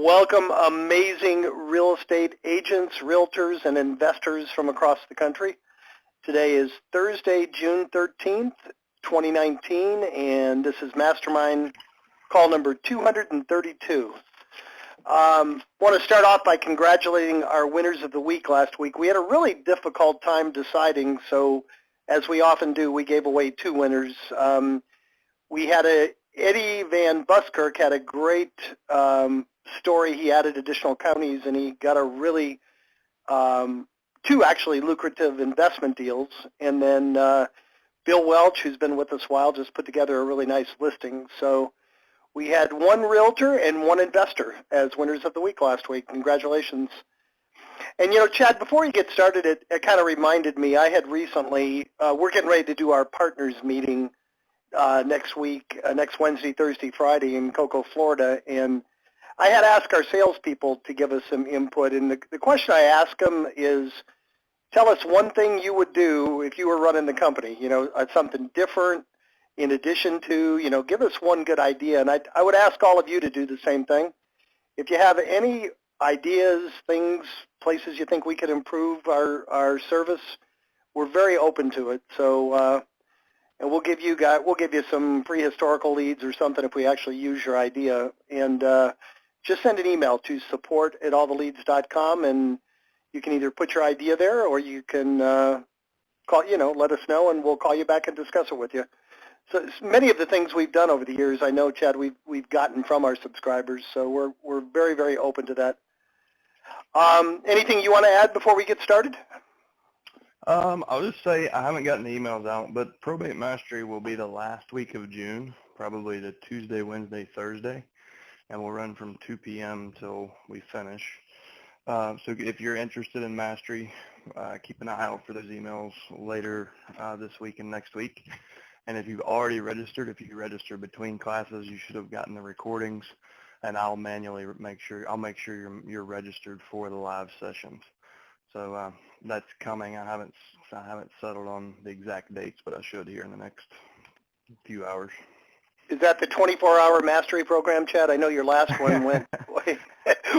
Welcome, amazing real estate agents, realtors, and investors from across the country. Today is Thursday, June 13th, 2019, and this is Mastermind Call number 232. Want to start off by congratulating our winners of the week last week. We had a really difficult time deciding, so as we often do, we gave away two winners. We had Eddie Van Buskirk had a great story. He added additional counties, and he got a really two actually lucrative investment deals. And then Bill Welch, who's been with us a while, just put together a really nice listing. So we had one realtor and one investor as winners of the week last week. Congratulations. And, you know, Chad, before you get started, it kind of reminded me, I had recently, we're getting ready to do our partners meeting next week, next Wednesday, Thursday, Friday in Cocoa, Florida, and I had asked our salespeople to give us some input, and the question I asked them is, tell us one thing you would do if you were running the company, you know, something different in addition to, you know, give us one good idea, and I would ask all of you to do the same thing. If you have any ideas, things, places you think we could improve our service, we're very open to it, so and we'll give you some free historical leads or something if we actually use your idea. And just send an email to support@alltheleads.com, and you can either put your idea there or you can call, you know, let us know, and we'll call you back and discuss it with you. So many of the things we've done over the years, I know, Chad, we've gotten from our subscribers, so we're very, very open to that. Anything you want to add before we get started? I'll just say I haven't gotten the emails out, but Probate Mastery will be the last week of June, probably the Tuesday, Wednesday, Thursday, and we'll run from 2 p.m. till we finish. So if you're interested in Mastery, keep an eye out for those emails later this week and next week. And if you've already registered, if you register between classes, you should have gotten the recordings, and I'll manually make sure you're registered for the live sessions. So that's coming. I haven't settled on the exact dates, but I should here in the next few hours. Is that the 24-hour mastery program, Chad? I know your last one went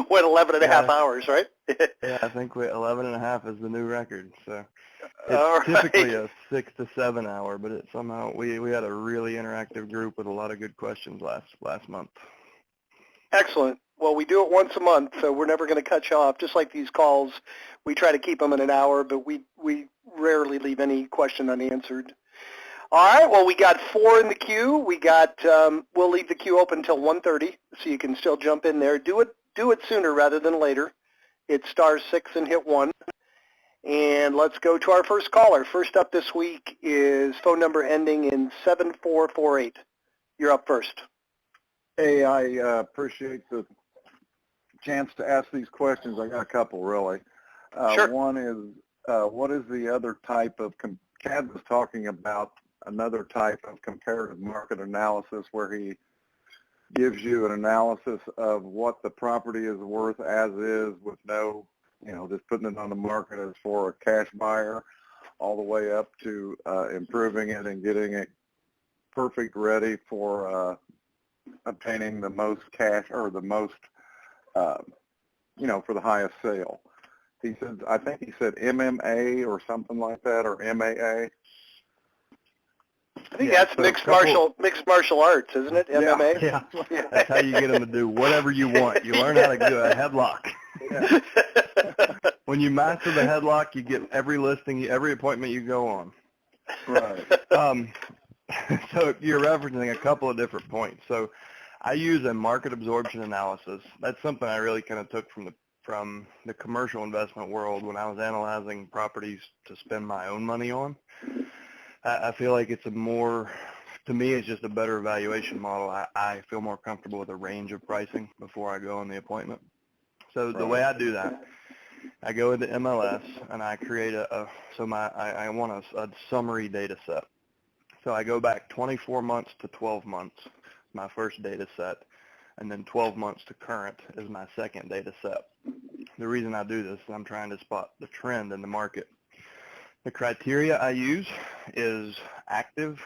11 and a half hours, right? Yeah, I think 11 and a half is the new record. So it's typically a 6 to 7 hour, but it somehow we had a really interactive group with a lot of good questions last month. Excellent. Well, we do it once a month, so we're never going to cut you off. Just like these calls, we try to keep them in an hour, but we rarely leave any question unanswered. All right. Well, we got 4 in the queue. We got. We'll leave the queue open until 1:30, so you can still jump in there. Do it sooner rather than later. It's *6 and hit 1. And let's go to our first caller. First up this week is phone number ending in 7448. You're up first. Hey, I appreciate the chance to ask these questions. I got a couple, really. Sure. One is, what is the other type of, Chad was talking about another type of comparative market analysis where he gives you an analysis of what the property is worth as is with no, you know, just putting it on the market as for a cash buyer all the way up to improving it and getting it perfect ready for obtaining the most cash or the most, you know, for the highest sale. He said, I think he said MMA or something like that, or MAA. I think that's mixed martial arts, isn't it? MMA. Yeah. That's how you get them to do whatever you want. You learn how to do a headlock. Yeah. When you master the headlock, you get every listing, every appointment you go on. Right. So you're referencing a couple of different points. So I use a market absorption analysis. That's something I really kind of took from the commercial investment world when I was analyzing properties to spend my own money on. I feel like it's to me, it's just a better evaluation model. I feel more comfortable with a range of pricing before I go on the appointment. So the way I do that, I go into MLS and I create I want a summary data set. So I go back 24 months to 12 months, my first data set, and then 12 months to current is my second data set. The reason I do this is I'm trying to spot the trend in the market. The criteria I use is active,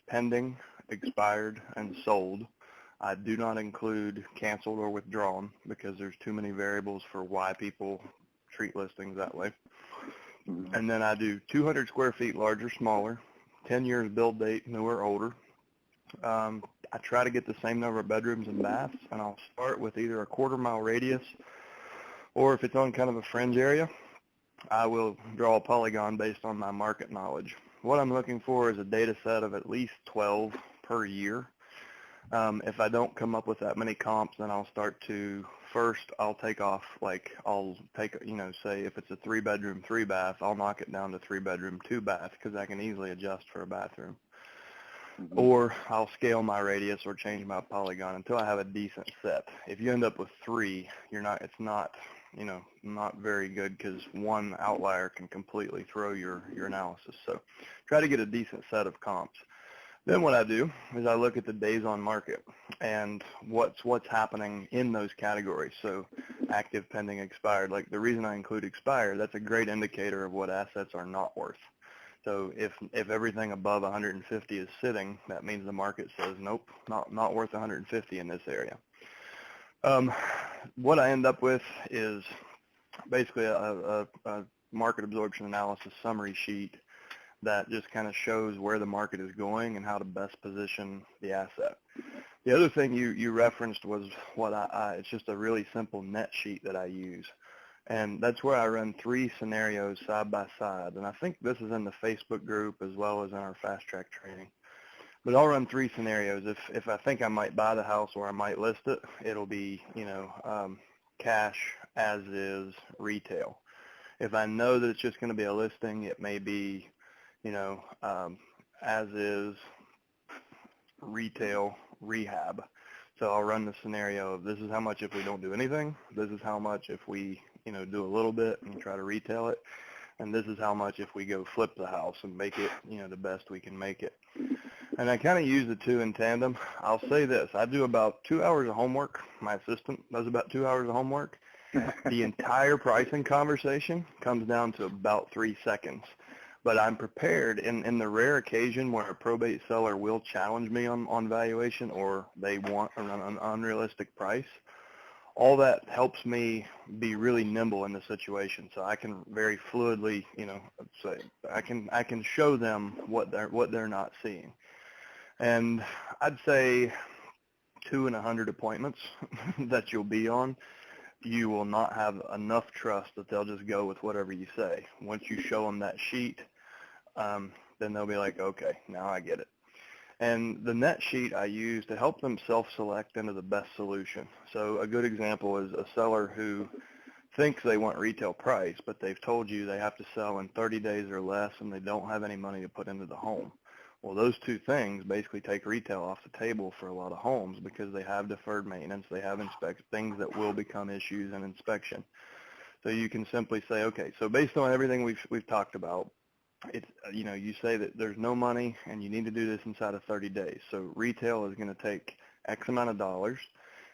pending, expired, and sold. I do not include canceled or withdrawn because there's too many variables for why people treat listings that way. And then I do 200 square feet larger, smaller, 10 years build date, newer, older. I try to get the same number of bedrooms and baths, and I'll start with either a quarter-mile radius, or if it's on kind of a fringe area, I will draw a polygon based on my market knowledge. What I'm looking for is a data set of at least 12 per year. If I don't come up with that many comps, then I'll start to, first I'll take off, like I'll take, say if it's a 3-bedroom, 3-bath, I'll knock it down to 3-bedroom, 2-bath because I can easily adjust for a bathroom. Or I'll scale my radius or change my polygon until I have a decent set. If you end up with 3, it's not very good because one outlier can completely throw your analysis. So try to get a decent set of comps. Then what I do is I look at the days on market and what's happening in those categories. So active, pending, expired. Like the reason I include expired, that's a great indicator of what assets are not worth. So if everything above 150 is sitting, that means the market says, nope, not worth 150 in this area. What I end up with is basically a market absorption analysis summary sheet that just kind of shows where the market is going and how to best position the asset. The other thing you referenced was it's just a really simple net sheet that I use. And that's where I run 3 scenarios side by side. And I think this is in the Facebook group as well as in our fast track training. But I'll run 3 scenarios. If I think I might buy the house or I might list it, it'll be, cash, as is, retail. If I know that it's just going to be a listing, it may be, as is, retail, rehab. So I'll run the scenario of this is how much if we don't do anything. This is how much if we, do a little bit and try to retail it. And this is how much if we go flip the house and make it, the best we can make it. And I kind of use the 2 in tandem. I'll say this. I do about 2 hours of homework. My assistant does about 2 hours of homework. The entire pricing conversation comes down to about 3 seconds. But I'm prepared in the rare occasion where a probate seller will challenge me on valuation or they want an unrealistic price. All that helps me be really nimble in the situation, so I can very fluidly, say I can show them what they're not seeing. And I'd say 2 in 100 appointments that you'll be on, you will not have enough trust that they'll just go with whatever you say. Once you show them that sheet, then they'll be like, okay, now I get it. And the net sheet I use to help them self-select into the best solution. So a good example is a seller who thinks they want retail price, but they've told you they have to sell in 30 days or less and they don't have any money to put into the home. Well, those 2 things basically take retail off the table for a lot of homes because they have deferred maintenance, they have things that will become issues in inspection. So you can simply say, okay, so based on everything we've talked about, it's, you say that there's no money and you need to do this inside of 30 days. So retail is going to take X amount of dollars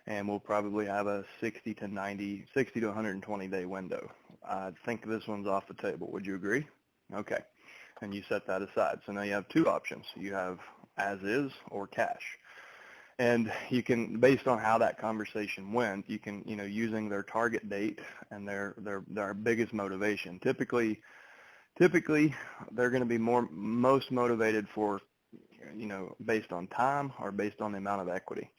and we'll probably have a 60 to 120 day window. I think this one's off the table. Would you agree? Okay. And you set that aside. So now you have 2 options. You have as is or cash. And you can, based on how that conversation went, you can, using their target date and their biggest motivation. Typically they're going to be most motivated for, based on time or based on the amount of equity.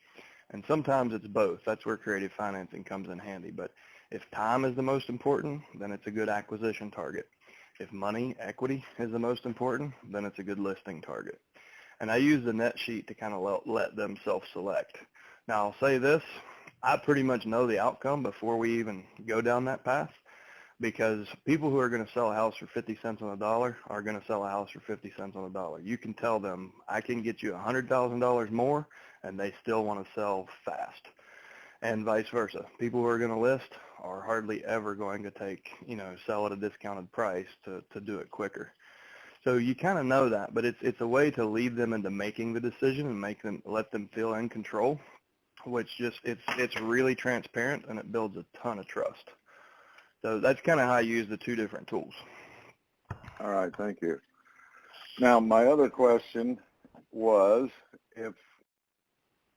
And sometimes it's both. That's where creative financing comes in handy. But if time is the most important, then it's a good acquisition target. If money, equity is the most important, then it's a good listing target. And I use the net sheet to kind of let them self-select. Now I'll say this, I pretty much know the outcome before we even go down that path. Because people who are going to sell a house for 50 cents on the dollar are going to sell a house for 50 cents on the dollar. You can tell them, I can get you $100,000 more, and they still want to sell fast. And vice versa. People who are going to list are hardly ever going to sell at a discounted price to do it quicker. So you kind of know that, but it's a way to lead them into making the decision and let them feel in control, which it's really transparent and it builds a ton of trust. So that's kind of how I use the 2 different tools. All right, thank you. Now, my other question was, if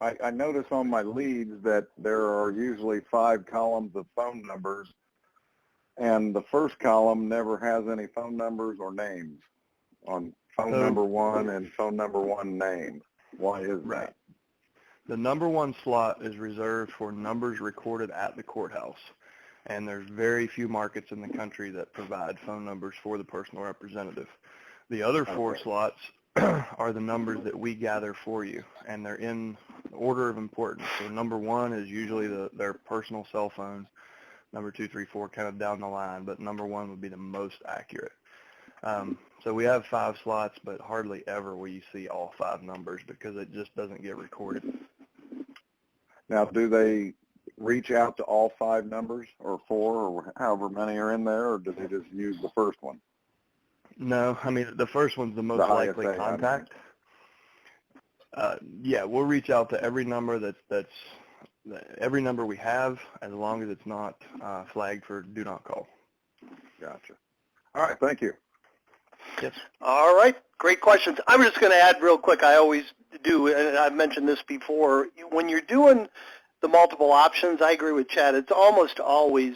I notice on my leads that there are usually 5 columns of phone numbers, and the first column never has any phone numbers or names on phone number 1 and phone number 1 name. Why is that? The number 1 slot is reserved for numbers recorded at the courthouse, and there's very few markets in the country that provide phone numbers for the personal representative. The other 4 slots are the numbers that we gather for you, and they're in order of importance. So number 1 is usually their personal cell phone. Number 2, 3, 4 kind of down the line, but number 1 would be the most accurate. So we have 5 slots, but hardly ever will you see all 5 numbers because it just doesn't get recorded. Now, do they reach out to all 5 numbers or 4 or however many are in there, or do they just use the first one? No, I mean, the first one's the most likely contact. Yeah, we'll reach out to every number that's every number we have, as long as it's not flagged for do not call. Gotcha. All right, thank you. Yes. All right, great questions. I'm just going to add real quick, I always do, and I've mentioned this before, when you're doing the multiple options, I agree with Chad, it's almost always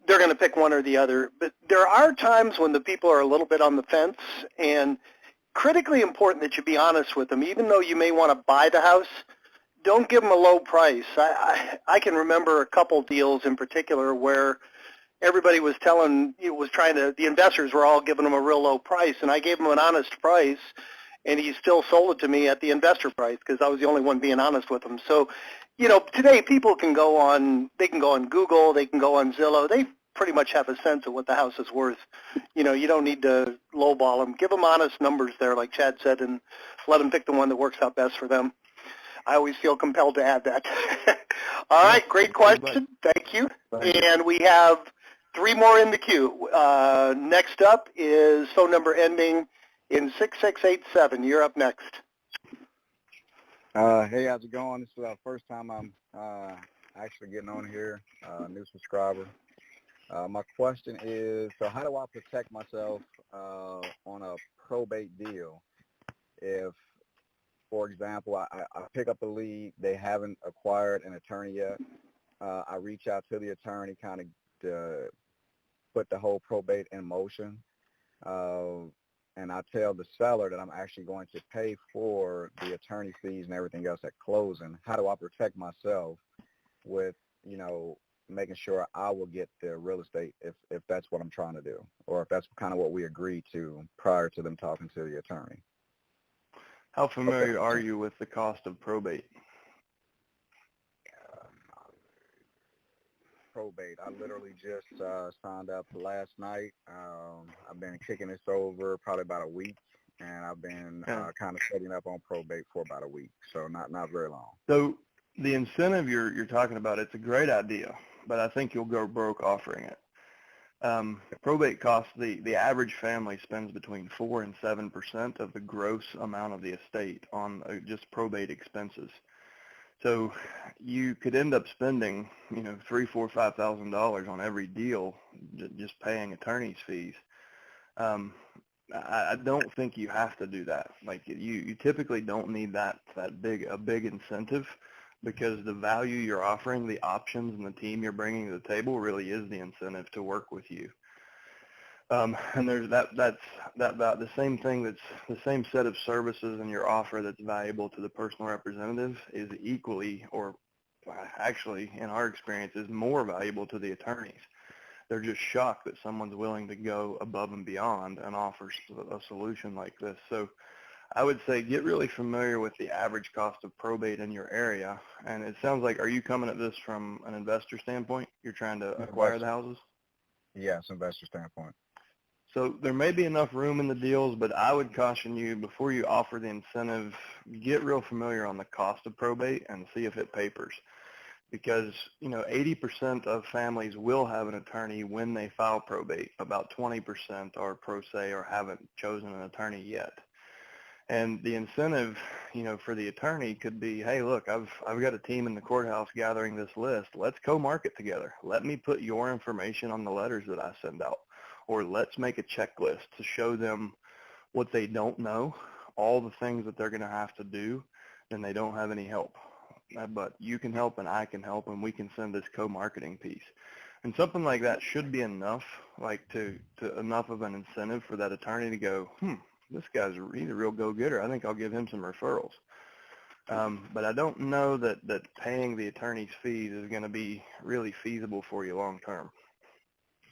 they're going to pick one or the other. But there are times when the people are a little bit on the fence, and critically important that you be honest with them. Even though you may want to buy the house, don't give them a low price. I can remember a couple deals in particular where everybody was the investors were all giving them a real low price, and I gave him an honest price, and he still sold it to me at the investor price because I was the only one being honest with him. So, today people can go on Google, they can go on Zillow, they pretty much have a sense of what the house is worth. You don't need to lowball them. Give them honest numbers there, like Chad said, and let them pick the one that works out best for them. I always feel compelled to add that. All right, great question. Thank you. And we have 3 more in the queue. Next up is phone number ending in 6687. You're up next. Hey, how's it going? This is the first time I'm actually getting on here, new subscriber. My question is, so how do I protect myself on a probate deal if, for example, I pick up a lead, they haven't acquired an attorney yet, I reach out to the attorney, kind of put the whole probate in motion, and I tell the seller that I'm actually going to pay for the attorney fees and everything else at closing. How do I protect myself with, making sure I will get the real estate if that's what I'm trying to do, or if that's kind of what we agreed to prior to them talking to the attorney? How familiar are you with the cost of probate? Probate. I literally just signed up last night. I've been kicking this over probably about a week, and I've been kind of setting up on probate for about a week, so not very long. So the incentive you're talking about, it's a great idea, but I think you'll go broke offering it. Probate costs, the average family spends between 4 and 7% of the gross amount of the estate on just probate expenses. So you could end up spending, $3,000, $4,000, $5,000 on every deal just paying attorney's fees. I don't think you have to do that. Like you typically don't need a big incentive, because the value you're offering, the options, and the team you're bringing to the table really is the incentive to work with you. And there's that's about the same thing. That's the same set of services in your offer that's valuable to the personal representative is equally, or actually in our experience, is more valuable to the attorneys. They're just shocked that someone's willing to go above and beyond and offers a solution like this. So I would say get really familiar with the average cost of probate in your area. And it sounds like, are you coming at this from an investor standpoint? You're trying to acquire the houses? Yes, investor standpoint. So there may be enough room in the deals, but I would caution you, before you offer the incentive, get real familiar on the cost of probate and see if it papers. Because, 80% of families will have an attorney when they file probate. About 20% are pro se or haven't chosen an attorney yet. And the incentive, for the attorney could be, hey, look, I've got a team in the courthouse gathering this list. Let's co-market together. Let me put your information on the letters that I send out. Or let's make a checklist to show them what they don't know, all the things that they're going to have to do, and they don't have any help. but you can help and I can help, and we can send this co-marketing piece. And something like that should be enough, like to enough of an incentive for that attorney to go, this guy's he's a real go-getter. I think I'll give him some referrals. But I don't know that paying the attorney's fees is going to be really feasible for you long term.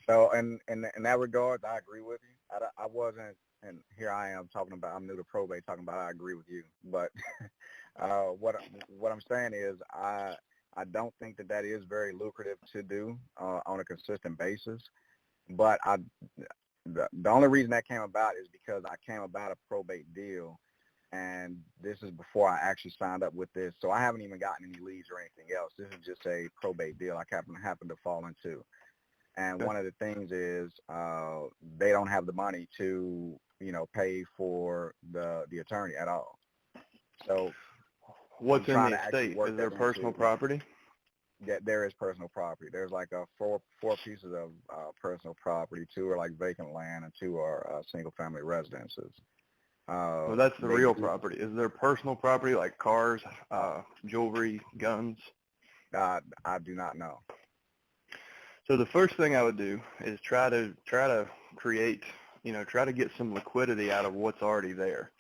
So in that regard, I agree with you. I wasn't, and here I am talking about, I'm new to probate, talking about I agree with you. But what I'm saying is I don't think that is very lucrative to do on a consistent basis. But the only reason that came about is because I came about a probate deal, and this is before I actually signed up with this. So I haven't even gotten any leads or anything else. This is just a probate deal I happened to fall into. And one of the things is they don't have the money to, pay for the attorney at all. So what's in the estate? Is there personal property? Yeah, there is personal property. There's like four pieces of personal property. 2 are like vacant land, and 2 are single-family residences. Well, that's the real property. Is there personal property like cars, jewelry, guns? I do not know. So the first thing I would do is try to create, try to get some liquidity out of what's already there.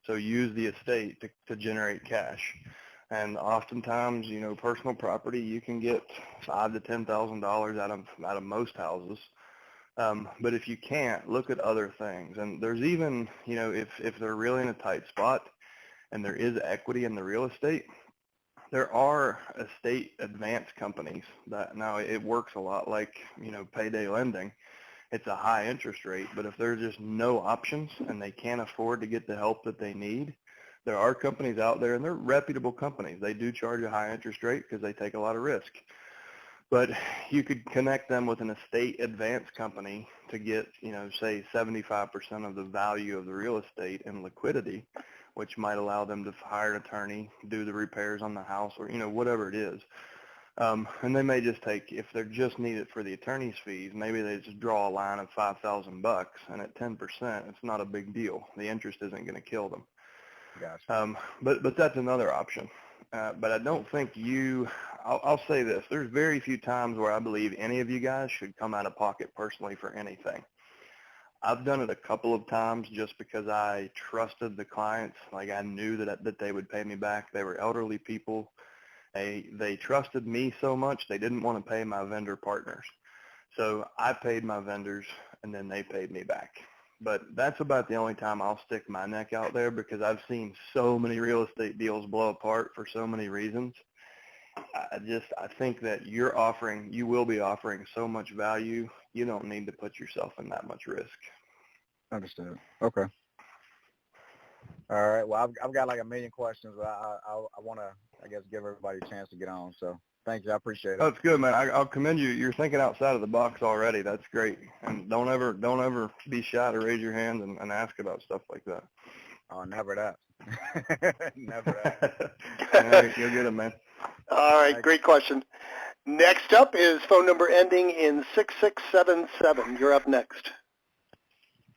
So use the estate to generate cash. And oftentimes, personal property, you can get $5,000 to $10,000 out of most houses. But if you can't, look at other things. And there's even, if they're really in a tight spot and there is equity in the real estate, there are estate advance companies that now it works a lot like, payday lending. It's a high interest rate, but if there's just no options and they can't afford to get the help that they need, there are companies out there, and they're reputable companies. They do charge a high interest rate because they take a lot of risk. But you could connect them with an estate advance company to get, say 75% of the value of the real estate in liquidity, which might allow them to hire an attorney, do the repairs on the house, or, whatever it is. And they may just take, if they just need it for the attorney's fees, maybe they just draw a line of $5,000, and at 10%, it's not a big deal. The interest isn't going to kill them. Gotcha. But that's another option. But I don't think I'll say this, there's very few times where I believe any of you guys should come out of pocket personally for anything. I've done it a couple of times just because I trusted the clients. Like I knew that they would pay me back. They were elderly people. They trusted me so much they didn't want to pay my vendor partners. So I paid my vendors and then they paid me back. But that's about the only time I'll stick my neck out there because I've seen so many real estate deals blow apart for so many reasons. I think that you will be offering so much value, you don't need to put yourself in that much risk. Understood. Okay. All right. Well, I've got like a million questions, but I want to, give everybody a chance to get on. So thank you. I appreciate it. That's good, man. I'll commend you. You're thinking outside of the box already. That's great. And don't ever be shy to raise your hand and ask about stuff like that. Oh, never that. Never that. All right, you'll get it, man. All right, great question. Next up is phone number ending in 6677. You're up next.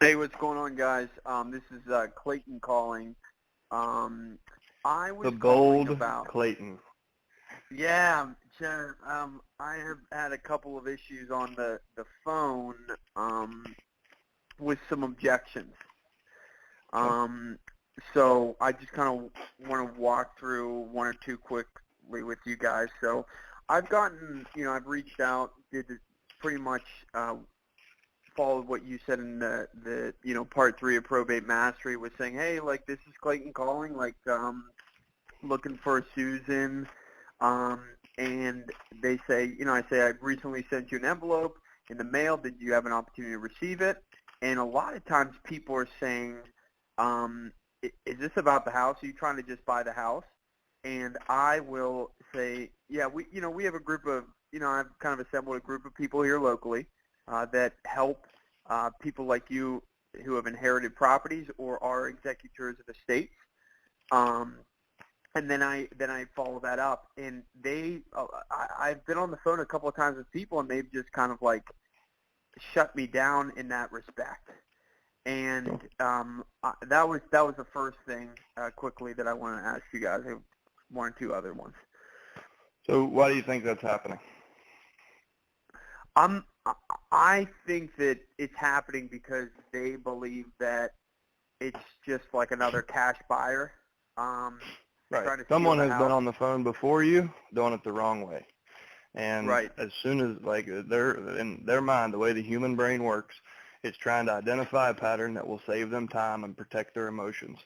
Hey, what's going on, guys? This is Clayton calling. I was the bold about Clayton. Yeah, Chair. I have had a couple of issues on the phone with some objections. So I just kind of want to walk through one or two quickly with you guys. So I've gotten, I've reached out, did pretty much followed what you said in the part 3 of Probate Mastery, was saying, hey, like, this is Clayton calling, like, looking for a Susan. And they say, I say, I recently sent you an envelope in the mail. Did you have an opportunity to receive it? And a lot of times people are saying, is this about the house? Are you trying to just buy the house? And I will say, yeah, we have a group of, I've kind of assembled a group of people here locally that help people like you who have inherited properties or are executors of estates. And then I follow that up, and I've been on the phone a couple of times with people, and they've just kind of like shut me down in that respect. And that was the first thing quickly that I want to ask you guys. I have one or two other ones. So why do you think that's happening? I think that it's happening because they believe that it's just like another cash buyer. Right. Trying to Someone steal the has been house. on the phone before you doing it the wrong way. And Right. as soon as, like, they're in their mind, the way the human brain works, it's trying to identify a pattern that will save them time and protect their emotions.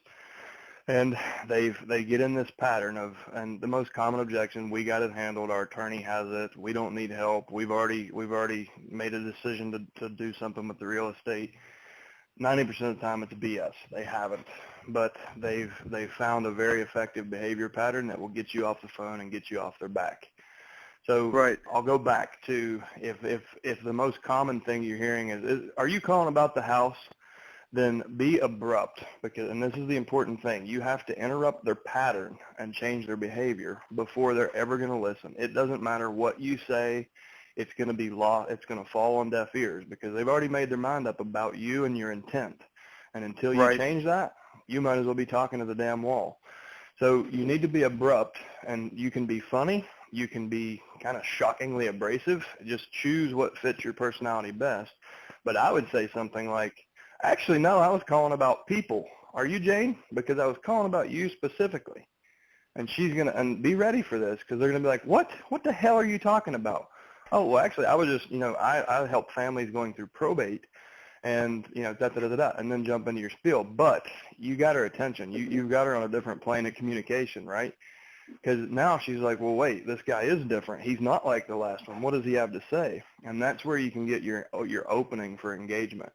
And they get in this pattern of, and the most common objection, we got it handled, our attorney has it, we don't need help, we've already made a decision to do something with the real estate. 90% of the time it's BS. They haven't. But they've found a very effective behavior pattern that will get you off the phone and get you off their back. So Right. I'll go back to if the most common thing you're hearing is are you calling about the house? Then be abrupt, because, and this is the important thing, you have to interrupt their pattern and change their behavior before they're ever going to listen. It doesn't matter what you say. It's going to be it's going to fall on deaf ears because they've already made their mind up about you and your intent. And until you Right. change that, you might as well be talking to the damn wall. So you need to be abrupt, and you can be funny. You can be kind of shockingly abrasive. Just choose what fits your personality best. But I would say something like, actually, no, I was calling about people. Are you Jane? Because I was calling about you specifically. And she's going to, and be ready for this because they're going to be like, what? What the hell are you talking about? Oh, well, actually, I was just, I help families going through probate and, da-da-da-da-da, and then jump into your spiel. But you got her attention. You've got her on a different plane of communication, right? Because now she's like, well, wait, this guy is different. He's not like the last one. What does he have to say? And that's where you can get your opening for engagement.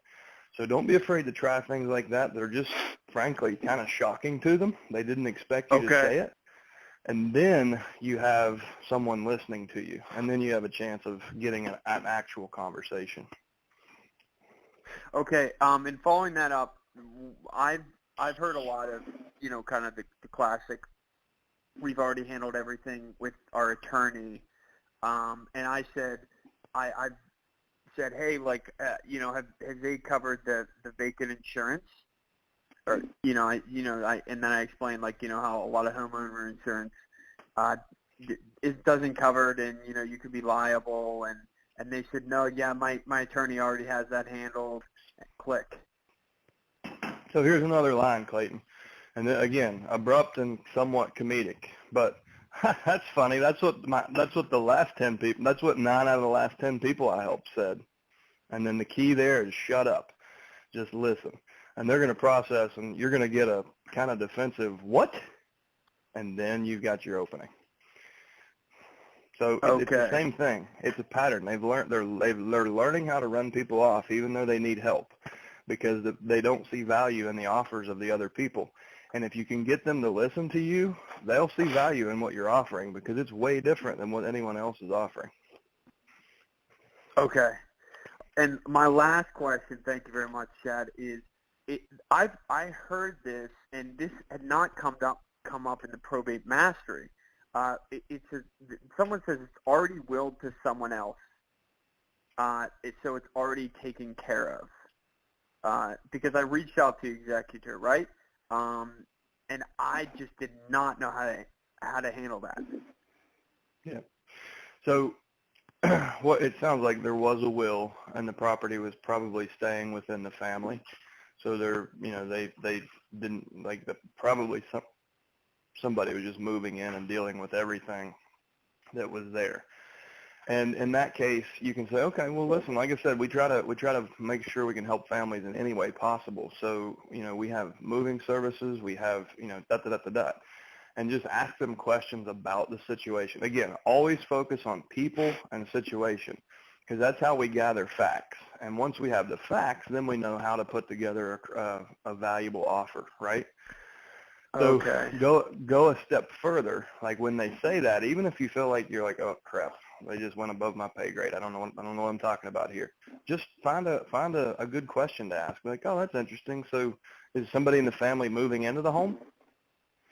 So don't be afraid to try things like that. They're just, frankly, kind of shocking to them. They didn't expect you to say it. And then you have someone listening to you. And then you have a chance of getting an actual conversation. Okay. And following that up, I've heard a lot of, kind of the classic, we've already handled everything with our attorney. And I said, I've said, hey, like, have they covered the vacant insurance? Or, and then I explained, like, how a lot of homeowner insurance it doesn't cover it, and, you could be liable. And they said, no, yeah, my attorney already has that handled. Click. So here's another line, Clayton. And then, again, abrupt and somewhat comedic. But that's funny. That's what the last 10 people, that's what 9 out of the last 10 people I helped said. And then the key there is shut up. Just listen. And they're going to process, and you're going to get a kind of defensive, what? And then you've got your opening. So it's the same thing. It's a pattern. They're learning how to run people off, even though they need help, because they don't see value in the offers of the other people. And if you can get them to listen to you, they'll see value in what you're offering because it's way different than what anyone else is offering. Okay. And my last question, thank you very much, Chad, is I heard this, and this had not come up in the Probate Mastery. Someone says it's already willed to someone else, so it's already taken care of. Because I reached out to the executor, right? And I just did not know how to handle that. Yeah. So what it sounds like there was a will, and the property was probably staying within the family. So they didn't probably somebody was just moving in and dealing with everything that was there. And in that case, you can say, okay, well, listen, like I said, we try to make sure we can help families in any way possible. So, we have moving services, we have, and just ask them questions about the situation. Again, always focus on people and situation, because that's how we gather facts. And once we have the facts, then we know how to put together a valuable offer, right? So go a step further. Like when they say that, even if you feel like you're like, oh crap, they just went above my pay grade. I don't know what I'm talking about here. Just find a good question to ask. Like, oh, that's interesting. So is somebody in the family moving into the home?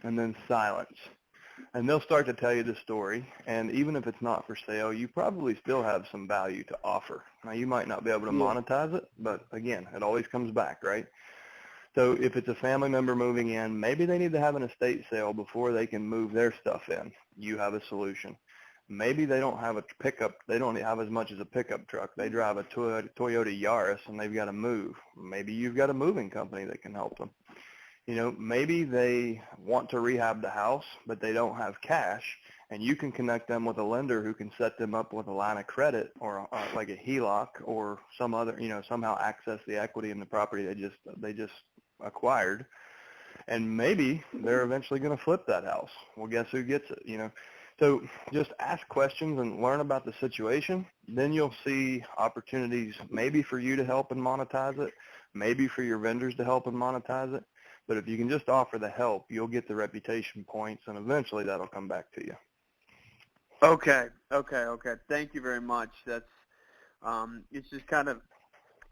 And then silence. And they'll start to tell you the story. And even if it's not for sale, you probably still have some value to offer. Now, you might not be able to monetize it, but again, it always comes back, right? So if it's a family member moving in, maybe they need to have an estate sale before they can move their stuff in. You have a solution. Maybe they don't have a pickup. They don't have as much as a pickup truck. They drive a Toyota Yaris and they've got to move. Maybe you've got a moving company that can help them. You know, maybe they want to rehab the house, but they don't have cash, and you can connect them with a lender who can set them up with a line of credit or like a HELOC or some other, you know, somehow access the equity in the property they just acquired. And maybe they're eventually going to flip that house. Well, guess who gets it, you know? So just ask questions and learn about the situation. Then you'll see opportunities maybe for you to help and monetize it, maybe for your vendors to help and monetize it. But if you can just offer the help, you'll get the reputation points, and eventually that'll come back to you. Okay. Thank you very much. That's it's just kind of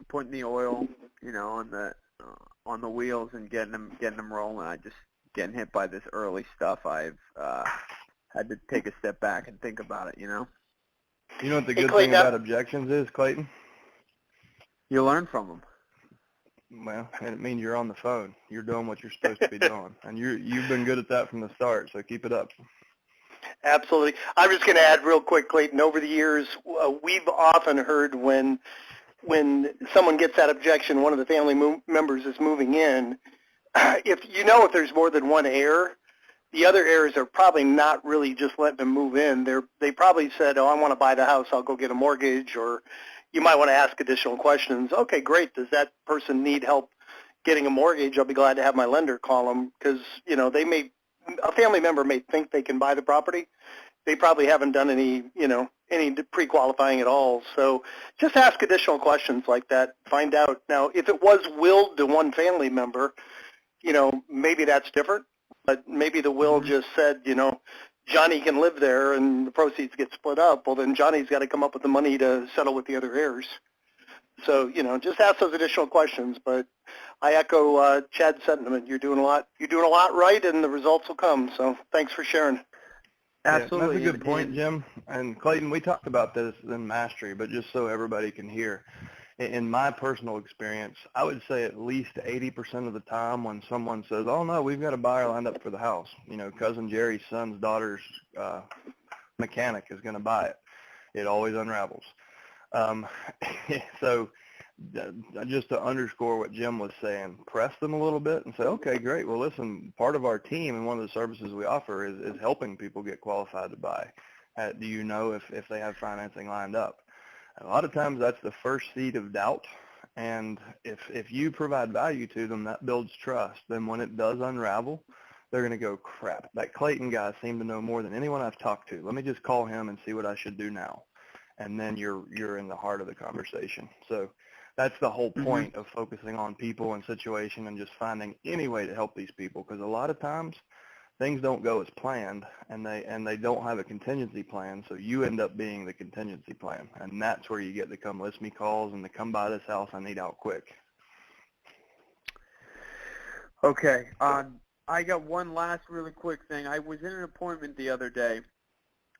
putting the oil, you know, on the wheels and getting them rolling. I just getting hit by this early stuff. I've had to take a step back and think about it. You know. You know what the good thing about objections is, Clayton? You learn from them. Well, and it means you're on the phone. You're doing what you're supposed to be doing, and you've been good at that from the start. So keep it up. Absolutely. I'm just going to add real quick, Clayton. Over the years, we've often heard when someone gets that objection, one of the family members is moving in. If there's more than one heir, the other heirs are probably not really just letting them move in. They probably said, "Oh, I want to buy the house. I'll go get a mortgage," or you might want to ask additional questions. Okay, great. Does that person need help getting a mortgage? I'll be glad to have my lender call them because, you know, a family member may think they can buy the property. They probably haven't done any pre-qualifying at all. So just ask additional questions like that. Find out. Now, if it was willed to one family member, you know, maybe that's different. But maybe the will just said, you know, Johnny can live there and the proceeds get split up. Well, then Johnny's got to come up with the money to settle with the other heirs. So, you know, just ask those additional questions. But I echo Chad's sentiment. You're doing a lot right, and the results will come. So thanks for sharing. Absolutely. Yeah, that's a good point, Jim. And Clayton, we talked about this in Mastery, but just so everybody can hear, in my personal experience, I would say at least 80% of the time when someone says, "Oh no, we've got a buyer lined up for the house," you know, cousin Jerry's son's daughter's mechanic is going to buy it. It always unravels. So just to underscore what Jim was saying, press them a little bit and say, okay, great. Well, listen, part of our team and one of the services we offer is helping people get qualified to buy. Do you know if they have financing lined up? A lot of times that's the first seed of doubt. And if you provide value to them, that builds trust. Then when it does unravel, they're going to go, crap, that Clayton guy seemed to know more than anyone I've talked to. Let me just call him and see what I should do now. And then you're in the heart of the conversation. So that's the whole point of focusing on people and situation and just finding any way to help these people, because a lot of times things don't go as planned, and they don't have a contingency plan, so you end up being the contingency plan. And that's where you get the come list me calls and the come buy this house, I need out quick. Okay. I got one last really quick thing. I was in an appointment the other day,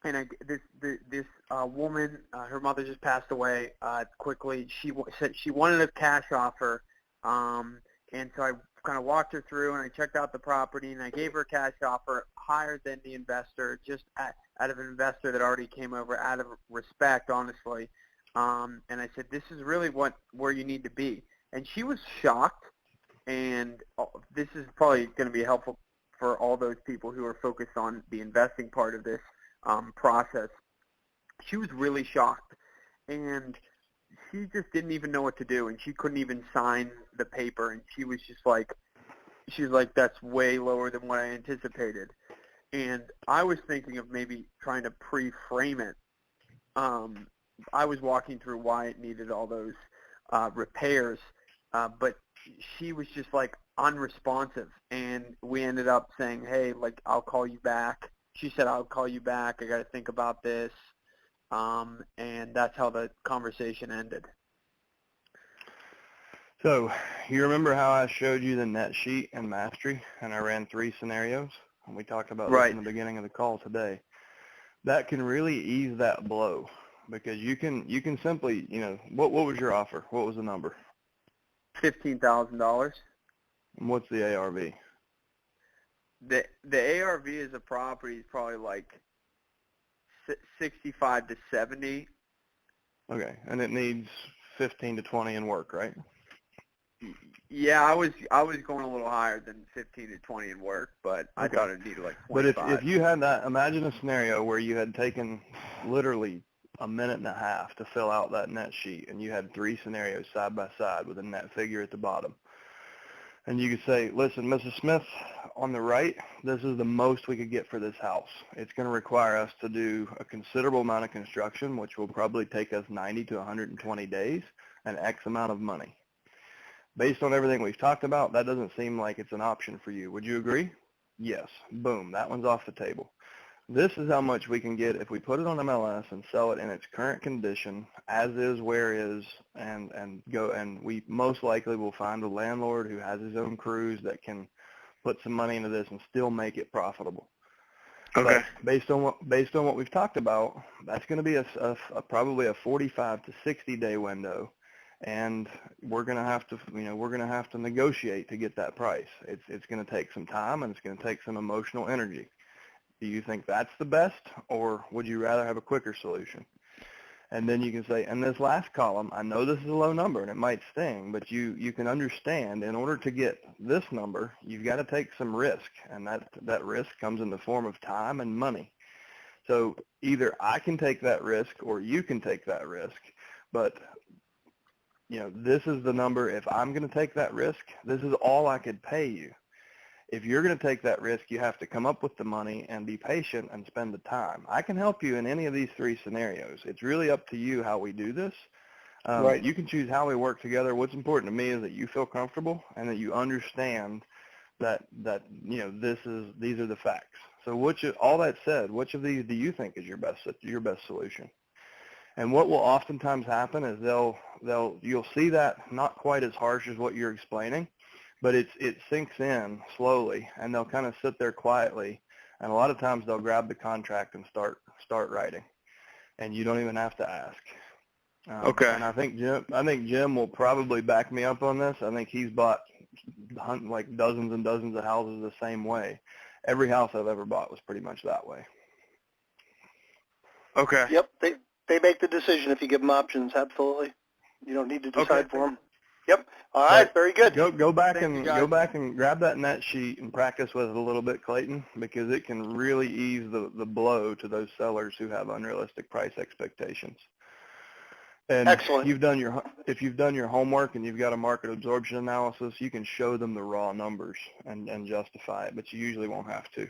and this woman, her mother just passed away quickly. She said she wanted a cash offer, and so I kind of walked her through, and I checked out the property, and I gave her a cash offer higher than the investor, just out of an investor that already came over, out of respect, honestly. And I said, this is really where you need to be. And she was shocked, and this is probably going to be helpful for all those people who are focused on the investing part of this process. She was really shocked, and she just didn't even know what to do, and she couldn't even sign the paper, and she was like, that's way lower than what I anticipated. And I was thinking of maybe trying to pre-frame it. I was walking through why it needed all those repairs, but she was just like unresponsive, and we ended up saying, hey, like, I'll call you back. She said, I'll call you back. I got to think about this. And that's how the conversation ended. So you remember how I showed you the net sheet and Mastery, and I ran 3 scenarios, and we talked about this in the beginning of the call today. That can really ease that blow, because you can simply, you know, what was your offer? What was the number? $15,000. And what's the ARV? The ARV is a property is probably like 65 to 70. Okay, and it needs 15 to 20 in work, right? Yeah, I was going a little higher than 15 to 20 in work, but I thought it needed like 25. But if you had that, imagine a scenario where you had taken literally a minute and a half to fill out that net sheet, and you had 3 scenarios side by side with a net figure at the bottom. And you could say, listen, Mrs. Smith, on the right, this is the most we could get for this house. It's going to require us to do a considerable amount of construction, which will probably take us 90 to 120 days and X amount of money. Based on everything we've talked about, that doesn't seem like it's an option for you. Would you agree? Yes. Boom. That one's off the table. This is how much we can get if we put it on MLS and sell it in its current condition, as is, where is, and we most likely will find a landlord who has his own crews that can put some money into this and still make it profitable. Okay. But based on what we've talked about, that's going to be probably a 45 to 60 day window, and we're going to have to negotiate to get that price. It's going to take some time, and it's going to take some emotional energy. Do you think that's the best, or would you rather have a quicker solution? And then you can say, in this last column, I know this is a low number and it might sting, but you can understand in order to get this number, you've got to take some risk, and that risk comes in the form of time and money. So either I can take that risk or you can take that risk, but this is the number. If I'm going to take that risk, this is all I could pay you. If you're going to take that risk, you have to come up with the money and be patient and spend the time. I can help you in any of these 3 scenarios. It's really up to you how we do this. Right. You can choose how we work together. What's important to me is that you feel comfortable and that you understand that these are the facts. So all that said, which of these do you think is your best solution? And what will oftentimes happen is you'll see that not quite as harsh as what you're explaining, but it sinks in slowly, and they'll kind of sit there quietly, and a lot of times they'll grab the contract and start writing, and you don't even have to ask. Okay. And I think Jim will probably back me up on this. I think he's bought like dozens and dozens of houses the same way. Every house I've ever bought was pretty much that way. Okay. Yep, they make the decision if you give them options. Absolutely, you don't need to decide for them. Yep. All right. Very good. Go back Thank you, guys. go back and grab that net sheet and practice with it a little bit, Clayton, because it can really ease the blow to those sellers who have unrealistic price expectations. And Excellent. if you've done your homework and you've got a market absorption analysis, you can show them the raw numbers and justify it, but you usually won't have to.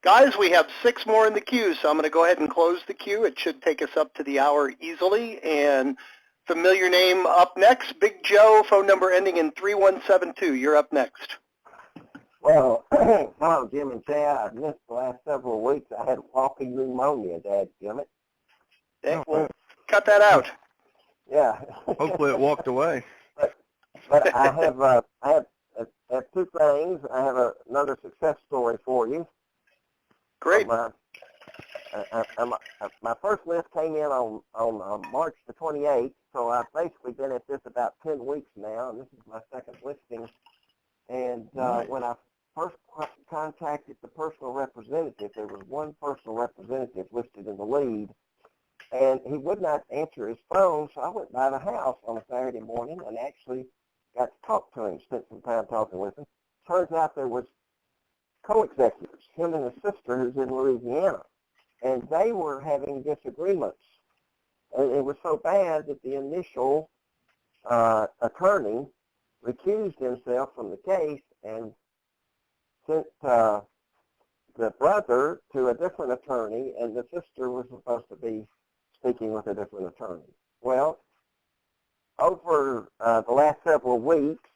Guys, we have 6 more in the queue, so I'm going to go ahead and close the queue. It should take us up to the hour easily. And familiar name up next, Big Joe, phone number ending in 3172. You're up next. Well, hello, Jim and Chad. I've missed the last several weeks. I had walking pneumonia, dadgummit. Okay, we'll cut that out. Yeah. Hopefully it walked away. But I have 2 things. I have another success story for you. Great. My first list came in on March the 28th, so I've basically been at this about 10 weeks now, and this is my second listing. And Nice. When I first contacted the personal representative, there was one personal representative listed in the lead, and he would not answer his phone, so I went by the house on a Saturday morning and actually got to talk to him, spent some time talking with him. Turns out there was co-executives, him and his sister who's in Louisiana, and they were having disagreements. And it was so bad that the initial attorney recused himself from the case and sent the brother to a different attorney, and the sister was supposed to be speaking with a different attorney. Well, over the last several weeks,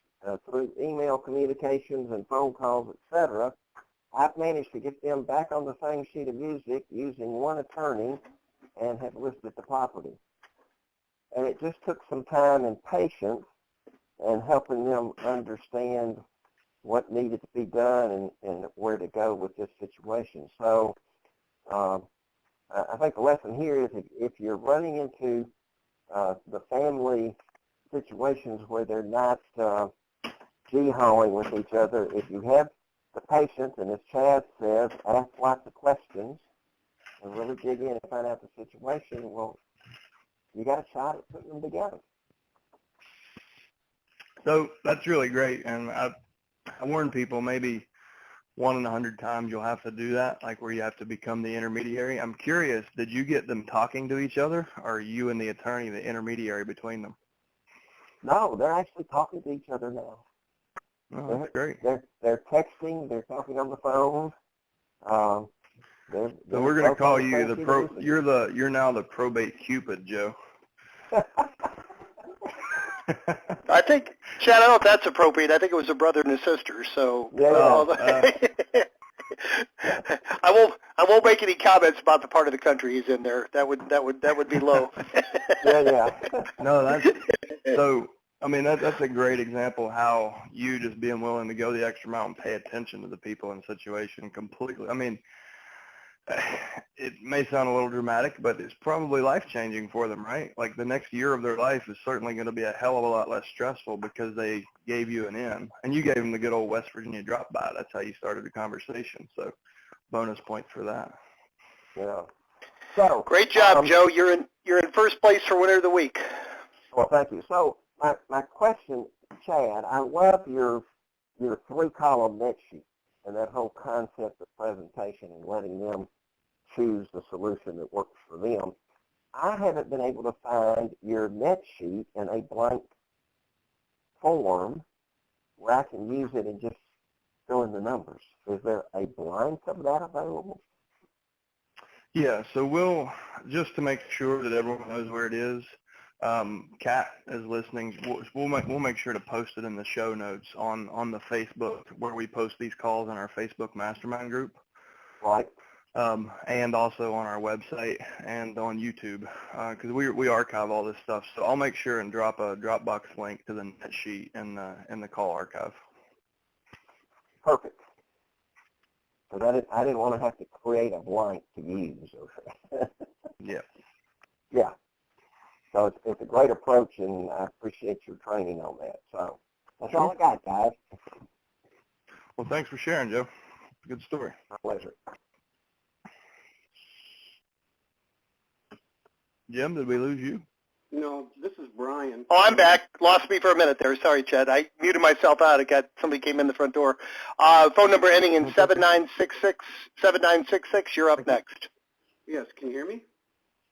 through email communications and phone calls, etc., I've managed to get them back on the same sheet of music using one attorney and have listed the property. And it just took some time and patience and helping them understand what needed to be done and where to go with this situation. So I think the lesson here is if you're running into the family situations where they're not gee-hawing with each other, if you have the patience, and as Chad says, ask lots of questions and really dig in and find out the situation, well, you got a shot at putting them together. So that's really great, and I warn people maybe 1 in 100 times you'll have to do that, like where you have to become the intermediary. I'm curious, did you get them talking to each other, or are you and the attorney the intermediary between them? No, they're actually talking to each other now. Oh, that's great. They're texting, they're talking on the phone. So we're going to call you you're now the probate Cupid, Joe. I think, Chad, I don't know if that's appropriate. I think it was a brother and a sister. So I won't make any comments about the part of the country he's in there. That would be low. Yeah. No, so. I mean, that's a great example of how you just being willing to go the extra mile and pay attention to the people in the situation completely. I mean, it may sound a little dramatic, but it's probably life-changing for them, right? Like the next year of their life is certainly going to be a hell of a lot less stressful because they gave you an in. And you gave them the good old West Virginia drop-by. That's how you started the conversation. So bonus points for that. Yeah. So great job, Joe. You're in first place for winner of the week. Well, thank you. So my question, Chad, I love your 3-column net sheet and that whole concept of presentation and letting them choose the solution that works for them. I haven't been able to find your net sheet in a blank form where I can use it and just fill in the numbers. Is there a blank of that available? Yeah, so we'll, just to make sure that everyone knows where it is, Kat is listening. We'll make sure to post it in the show notes on the Facebook where we post these calls in our Facebook Mastermind group. Right. And also on our website and on YouTube because we archive all this stuff. So I'll make sure and drop a Dropbox link to the net sheet in the call archive. Perfect. Because I didn't want to have to create a blank to use. Yeah. Yeah. So it's a great approach, and I appreciate your training on that. So that's all I got, guys. Well, thanks for sharing, Joe. Good story. My pleasure. Jim, did we lose you? No, this is Brian. Oh, I'm back. Lost me for a minute there. Sorry, Chad. I muted myself out. Somebody came in the front door. Phone number ending in 7966. 7966. You're up next. Yes, can you hear me?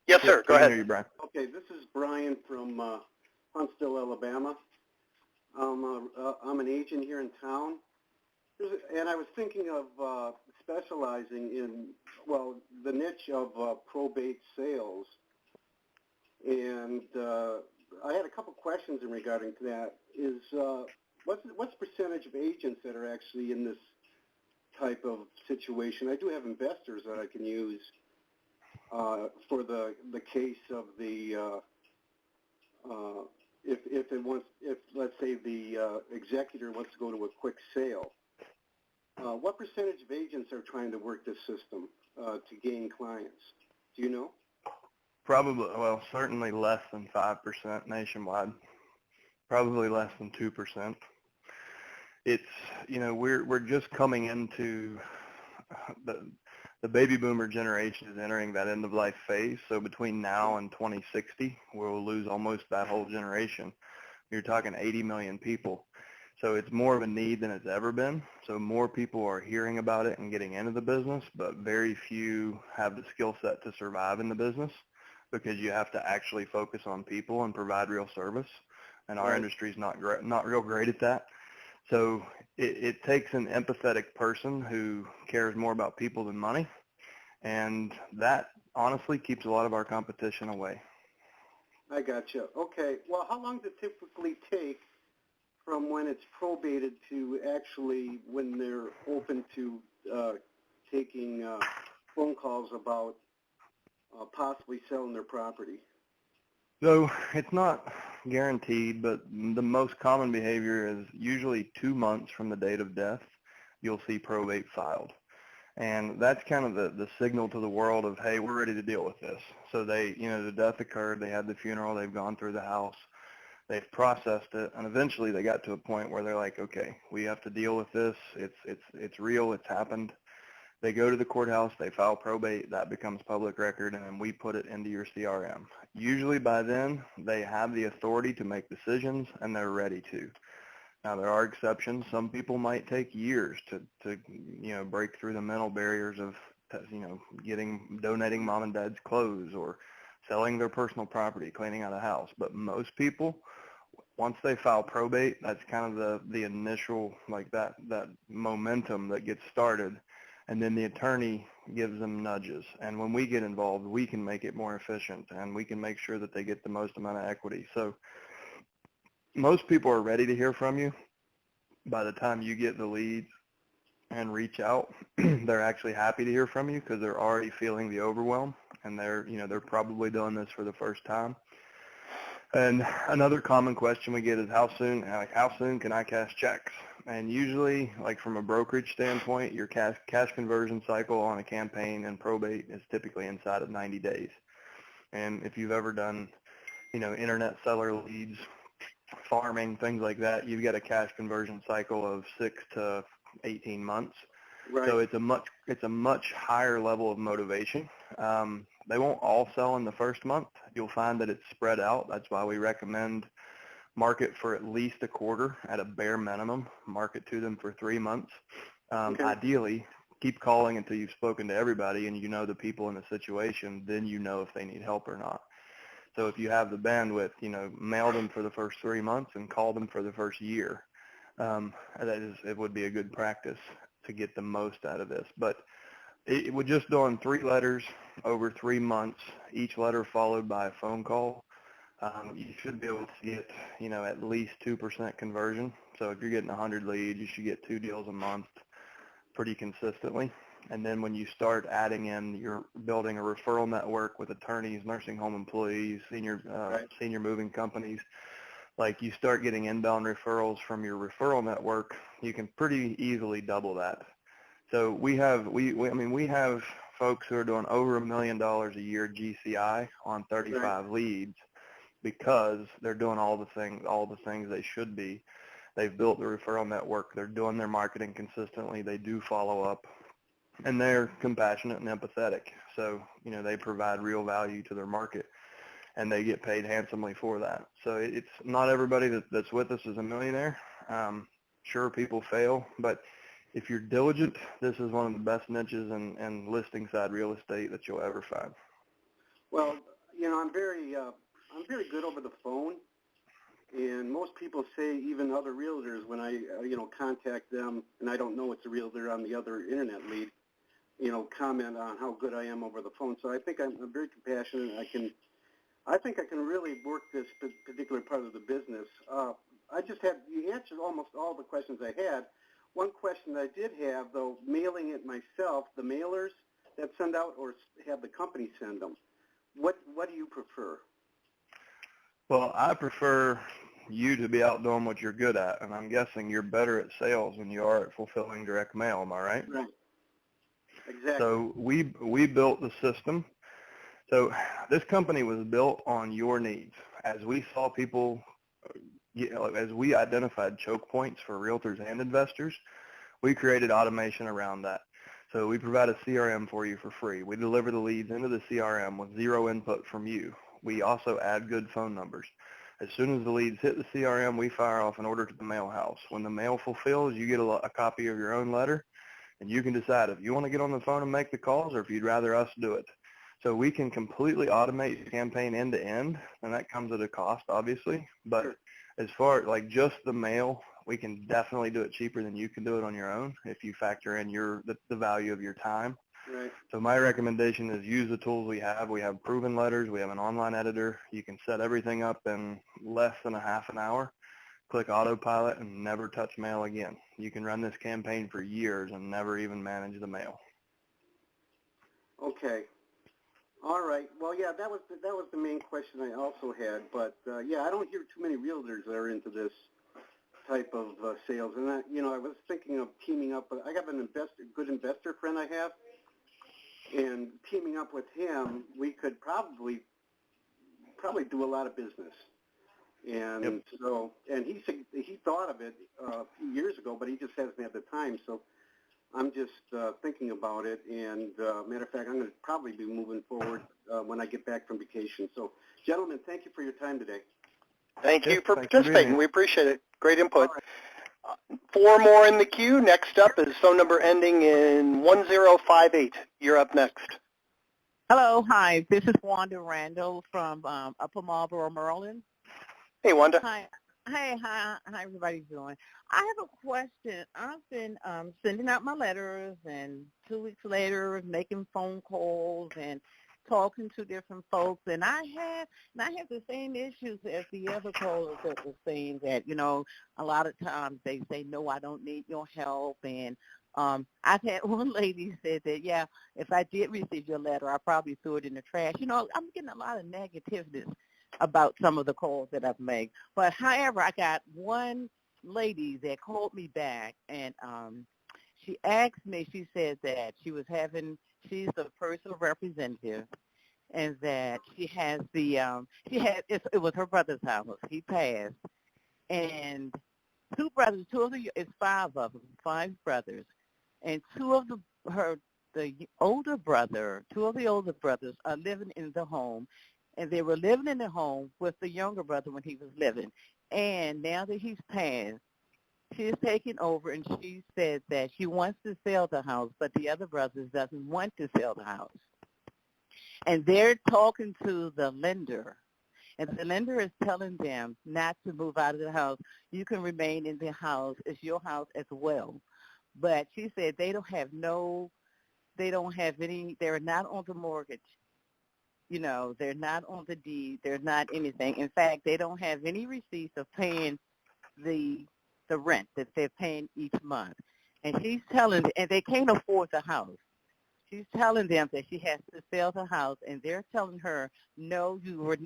Yes, sir. Go I ahead. hear you, Brian. Okay, this is Brian from Huntsville, Alabama. I'm an agent here in town, and I was thinking of specializing in, well, the niche of probate sales. And I had a couple questions in regarding to that. Is what's the percentage of agents that are actually in this type of situation? I do have investors that I can use for the case of the if let's say the executor wants to go to a quick sale. What percentage of agents are trying to work this system to gain clients? Do you know? Probably, well, certainly less than 5% nationwide. Probably less than 2%. It's, we're just coming into the baby boomer generation is entering that end of life phase. So between now and 2060, we'll lose almost that whole generation. You're talking 80 million people. So it's more of a need than it's ever been. So more people are hearing about it and getting into the business, but very few have the skill set to survive in the business, because you have to actually focus on people and provide real service, and our industry is not real great at that. So it takes an empathetic person who cares more about people than money, and that honestly keeps a lot of our competition away. I gotcha. Okay. Well, how long does it typically take from when it's probated to actually when they're open to taking phone calls about possibly selling their property? So it's not guaranteed, but the most common behavior is usually 2 months from the date of death, you'll see probate filed. And that's kind of the signal to the world of, hey, we're ready to deal with this. So they, the death occurred, they had the funeral, they've gone through the house, they've processed it, and eventually they got to a point where they're like, okay, we have to deal with this. It's real, it's happened. They go to the courthouse, they file probate, that becomes public record, and then we put it into your CRM. Usually by then, they have the authority to make decisions, and they're ready to. Now, there are exceptions. Some people might take years to break through the mental barriers of, donating mom and dad's clothes or selling their personal property, cleaning out a house. But most people, once they file probate, that's kind of the initial, that momentum that gets started. And then the attorney gives them nudges. And when we get involved, we can make it more efficient, and we can make sure that they get the most amount of equity. So most people are ready to hear from you. By the time you get the leads and reach out, they're actually happy to hear from you because they're already feeling the overwhelm, and they're probably doing this for the first time. And another common question we get is how soon can I cash checks? And usually, from a brokerage standpoint, your cash conversion cycle on a campaign and probate is typically inside of 90 days. And if you've ever done, internet seller leads, farming, things like that, you've got a cash conversion cycle of 6 to 18 months. Right. So it's a much higher level of motivation. They won't all sell in the first month. You'll find that it's spread out. That's why we recommend market for at least a quarter at a bare minimum. Market to them for 3 months. Okay. Ideally, keep calling until you've spoken to everybody and you know the people in the situation. Then you know if they need help or not. So if you have the bandwidth, mail them for the first 3 months and call them for the first year. It would be a good practice to get the most out of this. But it would just do on 3 letters over 3 months, each letter followed by a phone call. You should be able to get, at least 2% conversion. So if you're getting 100 leads, you should get 2 deals a month pretty consistently. And then when you start adding in, you're building a referral network with attorneys, nursing home employees, senior moving companies. You start getting inbound referrals from your referral network, you can pretty easily double that. So we have folks who are doing over $1 million a year GCI on 35 leads because they're doing all the things they should be. They've built the referral network. They're doing their marketing consistently. They do follow up. And they're compassionate and empathetic. So, they provide real value to their market, and they get paid handsomely for that. So it's not everybody that's with us is a millionaire. Sure, people fail, but if you're diligent, this is one of the best niches in listing side real estate that you'll ever find. Well, I'm very good over the phone, and most people say, even other realtors, when I contact them and I don't know it's a realtor on the other internet lead, comment on how good I am over the phone. So I think I'm very compassionate. I think I can really work this particular part of the business. You answered almost all the questions I had. One question I did have, though, mailing it myself, the mailers that send out or have the company send them, what do you prefer? Well, I prefer you to be out doing what you're good at, and I'm guessing you're better at sales than you are at fulfilling direct mail. Am I right? Right. Exactly. So we built the system. So this company was built on your needs. As we saw people, as we identified choke points for realtors and investors, we created automation around that. So we provide a CRM for you for free. We deliver the leads into the CRM with zero input from you. We also add good phone numbers. As soon as the leads hit the CRM, we fire off an order to the mail house. When the mail fulfills, you get a copy of your own letter, and you can decide if you want to get on the phone and make the calls or if you'd rather us do it. So we can completely automate your campaign end to end, and that comes at a cost, obviously. But as far as just the mail, we can definitely do it cheaper than you can do it on your own if you factor in the value of your time. Right. So my recommendation is use the tools we have. We have proven letters. We have an online editor. You can set everything up in less than a half an hour. Click autopilot and never touch mail again. You can run this campaign for years and never even manage the mail. Okay. All right. Well, yeah, that was the main question I also had. But I don't hear too many realtors that are into this type of sales. And I was thinking of teaming up. I have a good investor friend I have, and teaming up with him, we could probably do a lot of business. And so, and he thought of it a few years ago, but he just hasn't had the time. So I'm just thinking about it, and matter of fact, I'm going to probably be moving forward when I get back from vacation. So, gentlemen, thank you for your time today. Thank you for Thanks for being participating. here. We appreciate it. Great input. 4 more in the queue. Next up is phone number ending in 1058. You're up next. Hello, hi. This is Wanda Randall from Upper Marlboro, Maryland. Hey, Wanda. Hi. Hey, hi. How everybody doing? I have a question. I've been sending out my letters, and 2 weeks later, making phone calls and talking to different folks, and I have the same issues as the other callers that were saying that, you know, a lot of times they say, no, I don't need your help, and I've had one lady said that, yeah, if I did receive your letter, I probably threw it in the trash. You know, I'm getting a lot of negativity about some of the calls that I've made. But however, I got one lady that called me back, and she asked me, she said that she's the personal representative, and that she has it was her brother's house. He passed, and it's 5 of them, 5 brothers, and two of the older older brothers are living in the home, and they were living in the home with the younger brother when he was living. And now that he's passed, she's taken over, and she said that she wants to sell the house, but the other brothers doesn't want to sell the house. And they're talking to the lender, and the lender is telling them not to move out of the house. You can remain in the house. It's your house as well. But she said they don't have any, they're not on the mortgage. You know, they're not on the deed. They're not anything. In fact, they don't have any receipts of paying the rent that they're paying each month. And she's telling, and they can't afford the house. She's telling them that she has to sell the house, and they're telling her, no,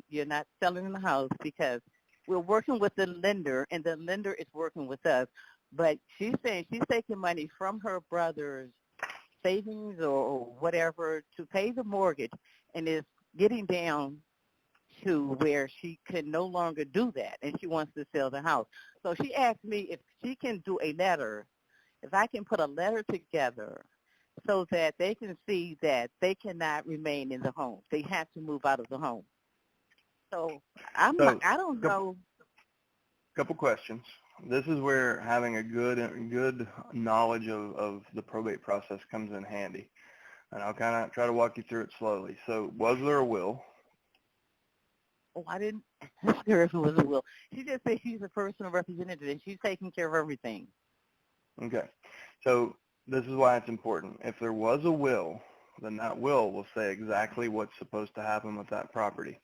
you're not selling the house because we're working with the lender, and the lender is working with us. But she's saying she's taking money from her brother's savings or whatever to pay the mortgage, and is getting down to where she can no longer do that, and she wants to sell the house. So she asked me if she can do a letter, if I can put a letter together so that they can see that they cannot remain in the home. They have to move out of the home. So I don't know. Couple questions. This is where having a good knowledge of the probate process comes in handy. And I'll kind of try to walk you through it slowly. So was there a will? Oh, I didn't ask her if it was a will. She just said she's a personal representative, and she's taking care of everything. Okay. So this is why it's important. If there was a will, then that will say exactly what's supposed to happen with that property.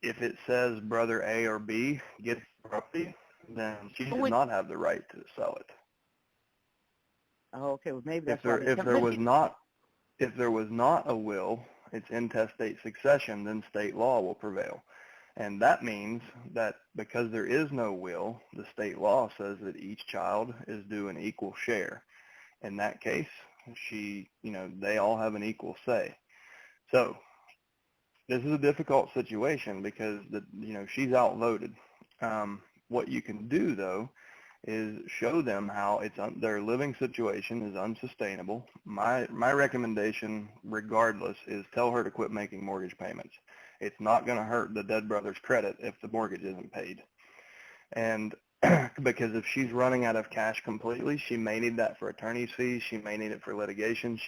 If it says brother A or B gets the property, then she does not have the right to sell it. Oh, okay. Well, maybe that's if there was not a will, it's intestate succession, then state law will prevail. And that means that because there is no will, the state law says that each child is due an equal share. In that case, they all have an equal say. So this is a difficult situation because she's outvoted. What you can do though is show them how their living situation is unsustainable. My recommendation, regardless, is tell her to quit making mortgage payments. It's not going to hurt the dead brother's credit if the mortgage isn't paid. And because if she's running out of cash completely, she may need that for attorney's fees. She may need it for litigation.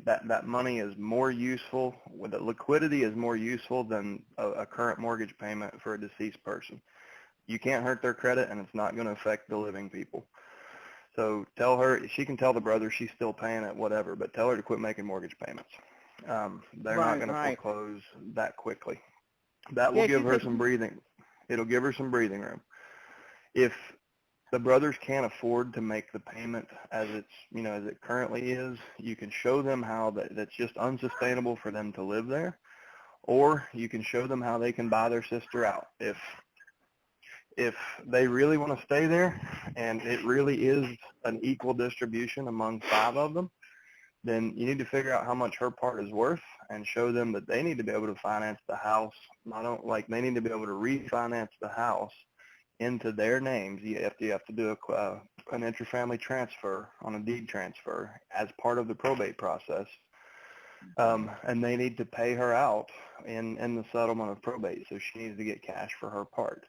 That money is more useful. The liquidity is more useful than a current mortgage payment for a deceased person. You can't hurt their credit, and it's not going to affect the living people. So tell her, she can tell the brother she's still paying it, whatever, but tell her to quit making mortgage payments. They're not going to foreclose that quickly. That will give her some breathing. It'll give her some breathing room. If the brothers can't afford to make the payment as it currently is, you can show them how that's just unsustainable for them to live there, or you can show them how they can buy their sister out. If they really want to stay there and it really is an equal distribution among 5 of them, then you need to figure out how much her part is worth and show them that they need to be able to finance the house. They need to be able to refinance the house into their names. You have to do an inter-family transfer on a deed transfer as part of the probate process. And they need to pay her out in the settlement of probate, so she needs to get cash for her part.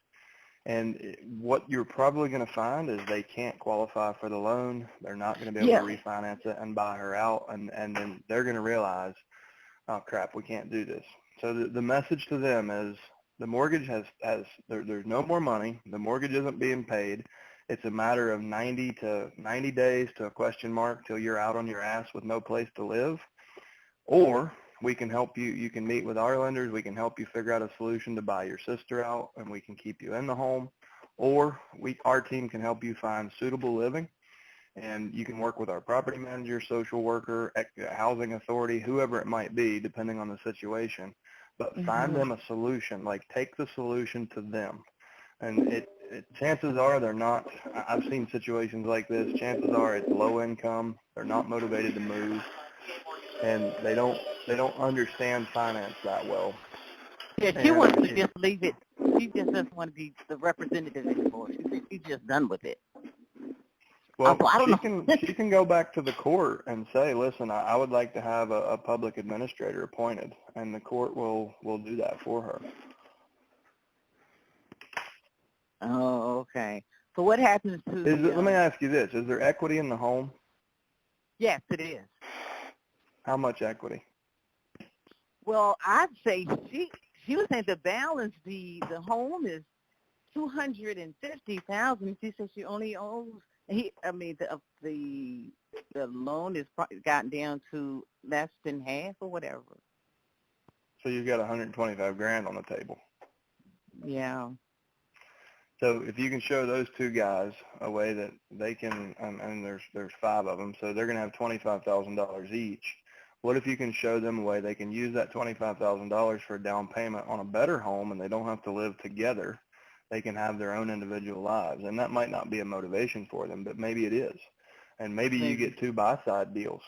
And what you're probably going to find is they can't qualify for the loan. They're not going to be able to refinance it and buy her out, and then they're going to realize, oh crap, we can't do this. So the message to them is the mortgage there's no more money. The mortgage isn't being paid. It's a matter of 90 days to a question mark till you're out on your ass with no place to live. Or we can help you. You can meet with our lenders. We can help you figure out a solution to buy your sister out, and we can keep you in the home. Or our team can help you find suitable living, and you can work with our property manager, social worker, housing authority, whoever it might be, depending on the situation. But find them a solution. Like, take the solution to them. And chances are they're not. I've seen situations like this. Chances are it's low income. They're not motivated to move, and they don't understand finance that well. Yeah, she wants to just leave it. She just doesn't want to be the representative anymore. She's just done with it. Well, I don't know. She can go back to the court and say, listen, I would like to have a public administrator appointed, and the court will do that for her. Oh, okay. So what happens to let me ask you this. Is there equity in the home? Yes, it is. How much equity? Well, I'd say she was saying the balance, the home is $250,000. She said she only owes. The loan is gotten down to less than half or whatever. So you've got $125,000 on the table. Yeah. So if you can show those two guys a way that they can, and there's 5 of them, so they're going to have $25,000 each. What if you can show them a way they can use that $25,000 for a down payment on a better home, and they don't have to live together? They can have their own individual lives, and that might not be a motivation for them, but maybe it is. And maybe you get 2 buy-side deals.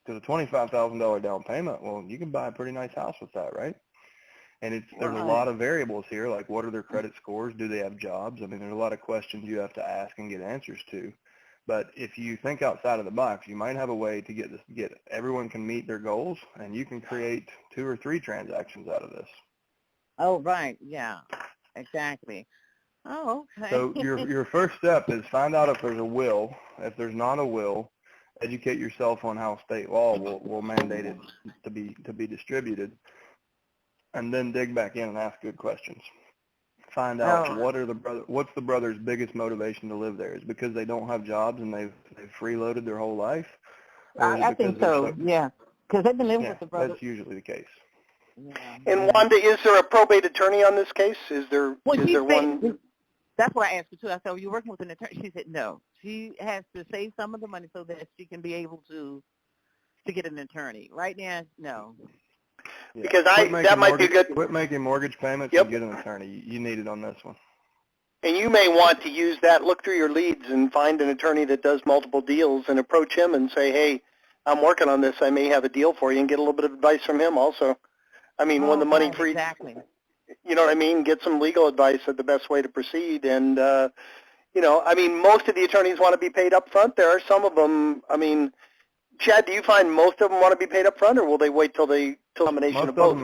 Because a $25,000 down payment, well, you can buy a pretty nice house with that, right? And there's a lot of variables here, like what are their credit scores? Do they have jobs? I mean, there's a lot of questions you have to ask and get answers to. But if you think outside of the box, you might have a way to get everyone can meet their goals, and you can create 2 or 3 transactions out of this. Oh, right. Yeah, exactly. Oh, okay. So your first step is find out if there's a will. If there's not a will, educate yourself on how state law will mandate it to be distributed, and then dig back in and ask good questions. Find out what's the brother's biggest motivation to live there. Is it because they don't have jobs and they've freeloaded their whole life? I think so. Yeah, because they've been living with the brother. That's usually the case. Yeah. And Wanda, is there a probate attorney on this case? Is there one? That's why I asked her too. I said, "Are you working with an attorney?" She said, "No. She has to save some of the money so that she can be able to get an attorney. Right now, no." Yeah. Because that might be good. Quit making mortgage payments and get an attorney. You need it on this one. And you may want to use that, look through your leads and find an attorney that does multiple deals and approach him and say, hey, I'm working on this. I may have a deal for you, and get a little bit of advice from him also. I mean, when the money free, exactly. You know what I mean? Get some legal advice of the best way to proceed. And, I mean, most of the attorneys want to be paid up front. There are some of them, I mean, Chad, do you find most of them want to be paid up front, or will they wait till combination of both?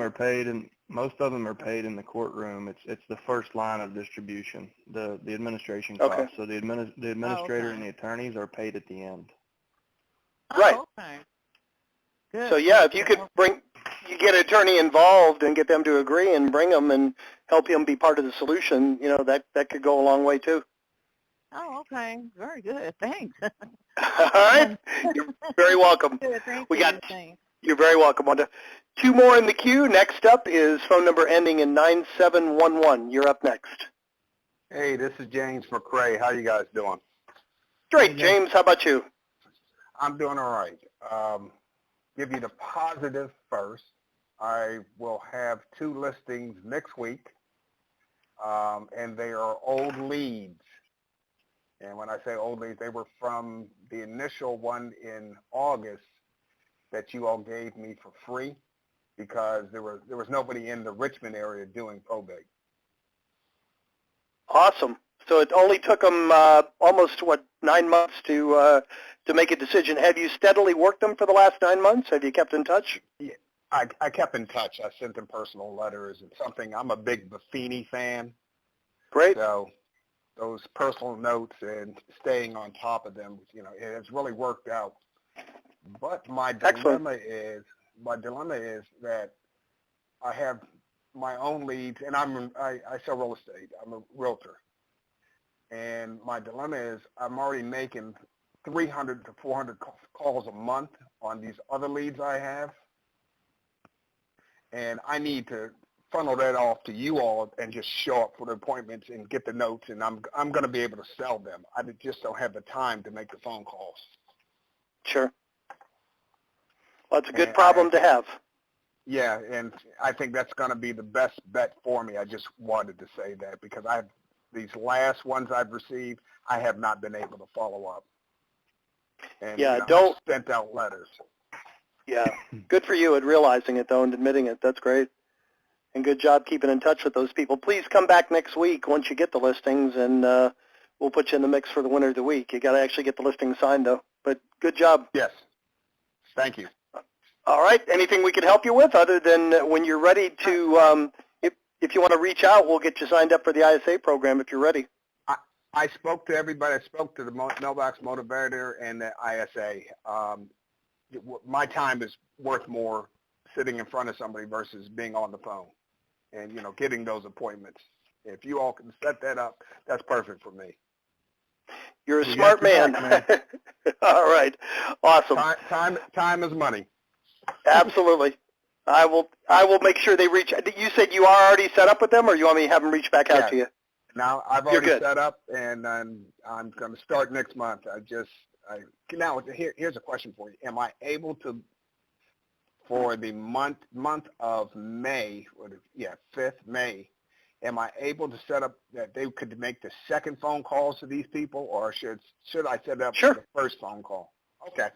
Most of them are paid in the courtroom. It's the first line of distribution, the administration cost. Okay. So the administrator and the attorneys are paid at the end. Right. Oh, okay. Good. So yeah, if you could get an attorney involved and get them to agree and bring them and help him be part of the solution, that could go a long way too. Oh, okay. Very good. Thanks. All right. You're very welcome. Good. Thank you. You're very welcome, Wanda. 2 more in the queue. Next up is phone number ending in 9711. You're up next. Hey, this is James McCrae. How you guys doing? Great, James. How about you? I'm doing all right. Give you the positive first. I will have 2 listings next week, and they are old leads. And when I say old leads, they were from the initial one in August that you all gave me for free because there was nobody in the Richmond area doing probate. Awesome. So it only took them almost, 9 months to make a decision. Have you steadily worked them for the last 9 months? Have you kept in touch? Yeah, I kept in touch. I sent them personal letters and something. I'm a big Buffini fan. Great. So those personal notes and staying on top of them, you know, it has really worked out. But my dilemma is that I have my own leads, and I sell real estate. I'm a realtor. And my dilemma is I'm already making 300 to 400 calls a month on these other leads I have. And I need to funnel that off to you all and just show up for the appointments and get the notes, and I'm going to be able to sell them. I just don't have the time to make the phone calls. Sure. Well, it's a good problem to have. Yeah, and I think that's going to be the best bet for me. I just wanted to say that because these last ones I've received, I have not been able to follow up. And yeah, I've sent out letters. Yeah, good for you at realizing it, though, and admitting it. That's great. And good job keeping in touch with those people. Please come back next week once you get the listings, and we'll put you in the mix for the winner of the week. You got to actually get the listing signed, though. But good job. Yes. Thank you. All right. Anything we can help you with other than when you're ready to, if you want to reach out, we'll get you signed up for the ISA program if you're ready. I spoke to everybody. I spoke to the Mailbox Motivator and the ISA. My time is worth more sitting in front of somebody versus being on the phone and, you know, getting those appointments. If you all can set that up, that's perfect for me. You're a smart man. All right. Awesome. Time is money. Absolutely. I will make sure they reach. You said you are already set up with them, or you want me to have them reach back out to you? Now, I've already set up, and I'm going to start next month. Now, here's a question for you. Am I able to, for the month of May, 5th May, am I able to set up that they could make the second phone calls to these people, or should I set up the first phone call? Okay.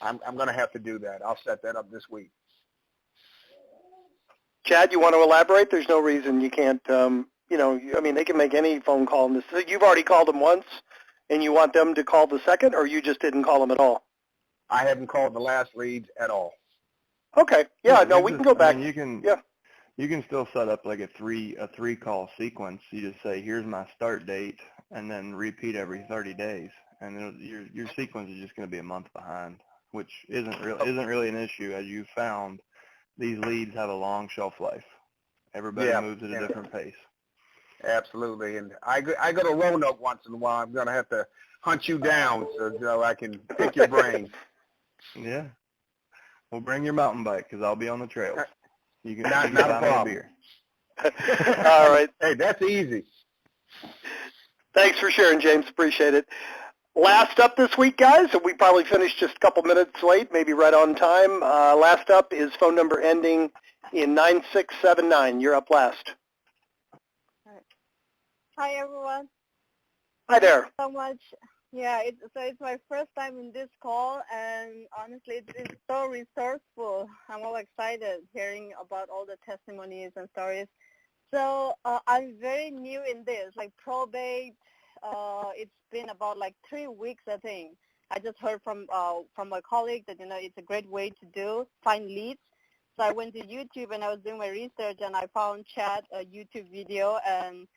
I'm going to have to do that. I'll set that up this week. Chad, you want to elaborate? There's no reason you can't, they can make any phone call. You've already called them once, and you want them to call the second, or you just didn't call them at all? I haven't called the last leads at all. Okay. Yeah, no, we can go back. You can still set up like a three call sequence. You just say, here's my start date, and then repeat every 30 days. And your sequence is just going to be a month behind, which isn't really an issue. As you found, these leads have a long shelf life. Everybody moves at a different pace. Absolutely. And I go to Roanoke once in a while. I'm going to have to hunt you down so I can pick your brain. Yeah. Well, bring your mountain bike because I'll be on the trail. You can not a problem. Beer. All right. Hey, that's easy. Thanks for sharing, James. Appreciate it. Last up this week, guys, we probably finished just a couple minutes late, maybe right on time. Last up is phone number ending in 9679. You're up last. Hi, everyone. Hi there. Thank you so much. Yeah, it's my first time in this call, and honestly, it's so resourceful. I'm all excited hearing about all the testimonies and stories. So I'm very new in this, like probate. It's been about like 3 weeks, I think. I just heard from my colleague that, it's a great way to find leads. So I went to YouTube and I was doing my research, and I found Chad, a YouTube video, and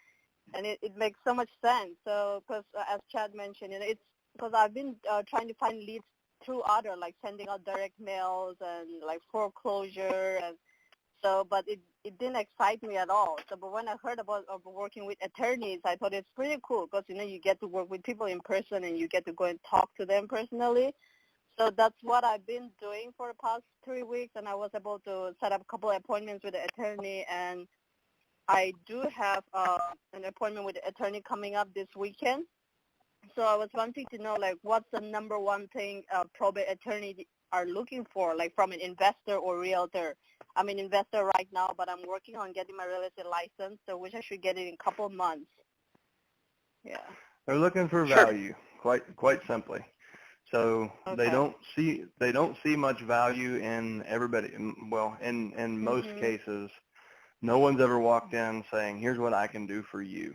it makes so much sense. So, because as Chad mentioned, it's because I've been trying to find leads through other, like sending out direct mails and like foreclosure, and so, but it didn't excite me at all. So, but when I heard about working with attorneys, I thought it's pretty cool because you get to work with people in person and you get to go and talk to them personally. So that's what I've been doing for the past 3 weeks, and I was able to set up a couple of appointments with the attorney, and I do have an appointment with the attorney coming up this weekend. So I was wanting to know, like, what's the number one thing probate attorneys are looking for, like from an investor or realtor? I'm an investor right now, but I'm working on getting my real estate license, so which I should get it in a couple of months. Yeah. They're looking for value, quite simply. So they don't see much value in everybody. Well, in most cases, no one's ever walked in saying, here's what I can do for you.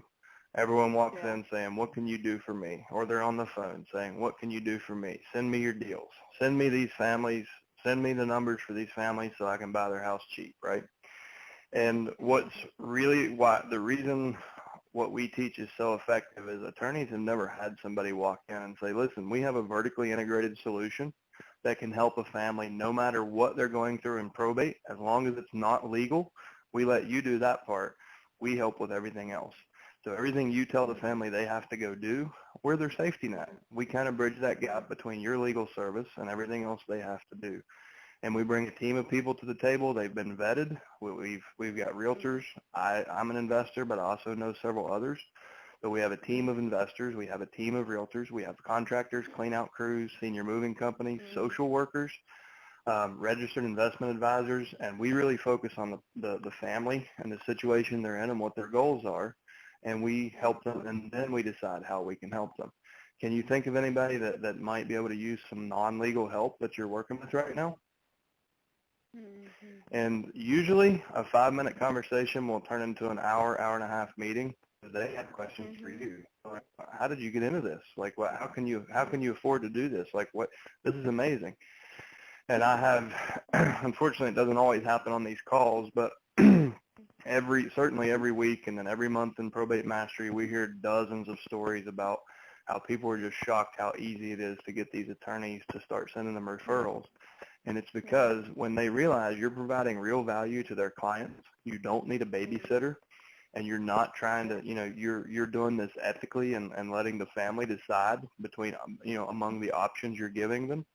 Everyone walks in saying, what can you do for me? Or they're on the phone saying, what can you do for me? Send me your deals. Send me these families. Send me the numbers for these families so I can buy their house cheap, right? And what's really the reason what we teach is so effective is attorneys have never had somebody walk in and say, listen, we have a vertically integrated solution that can help a family no matter what they're going through in probate. As long as it's not legal, we let you do that part. We help with everything else. So everything you tell the family they have to go do, we're their safety net. We kind of bridge that gap between your legal service and everything else they have to do. And we bring a team of people to the table. They've been vetted. We've got realtors. I'm an investor, but I also know several others. So we have a team of investors. We have a team of realtors. We have contractors, clean-out crews, senior moving companies, social workers, registered investment advisors, and we really focus on the family and the situation they're in and what their goals are. And we help them, and then we decide how we can help them. Can you think of anybody that might be able to use some non-legal help that you're working with right now? And usually a 5-minute conversation will turn into an hour, hour and a half meeting. They have questions for you. Like, how did you get into this? Like, what? How can you afford to do this? Like, what? This is amazing. And I have, unfortunately, it doesn't always happen on these calls, but certainly every week and then every month in Probate Mastery, we hear dozens of stories about how people are just shocked how easy it is to get these attorneys to start sending them referrals. And it's because when they realize you're providing real value to their clients, you don't need a babysitter, and you're not trying to, you're doing this ethically and letting the family decide between, among the options you're giving them,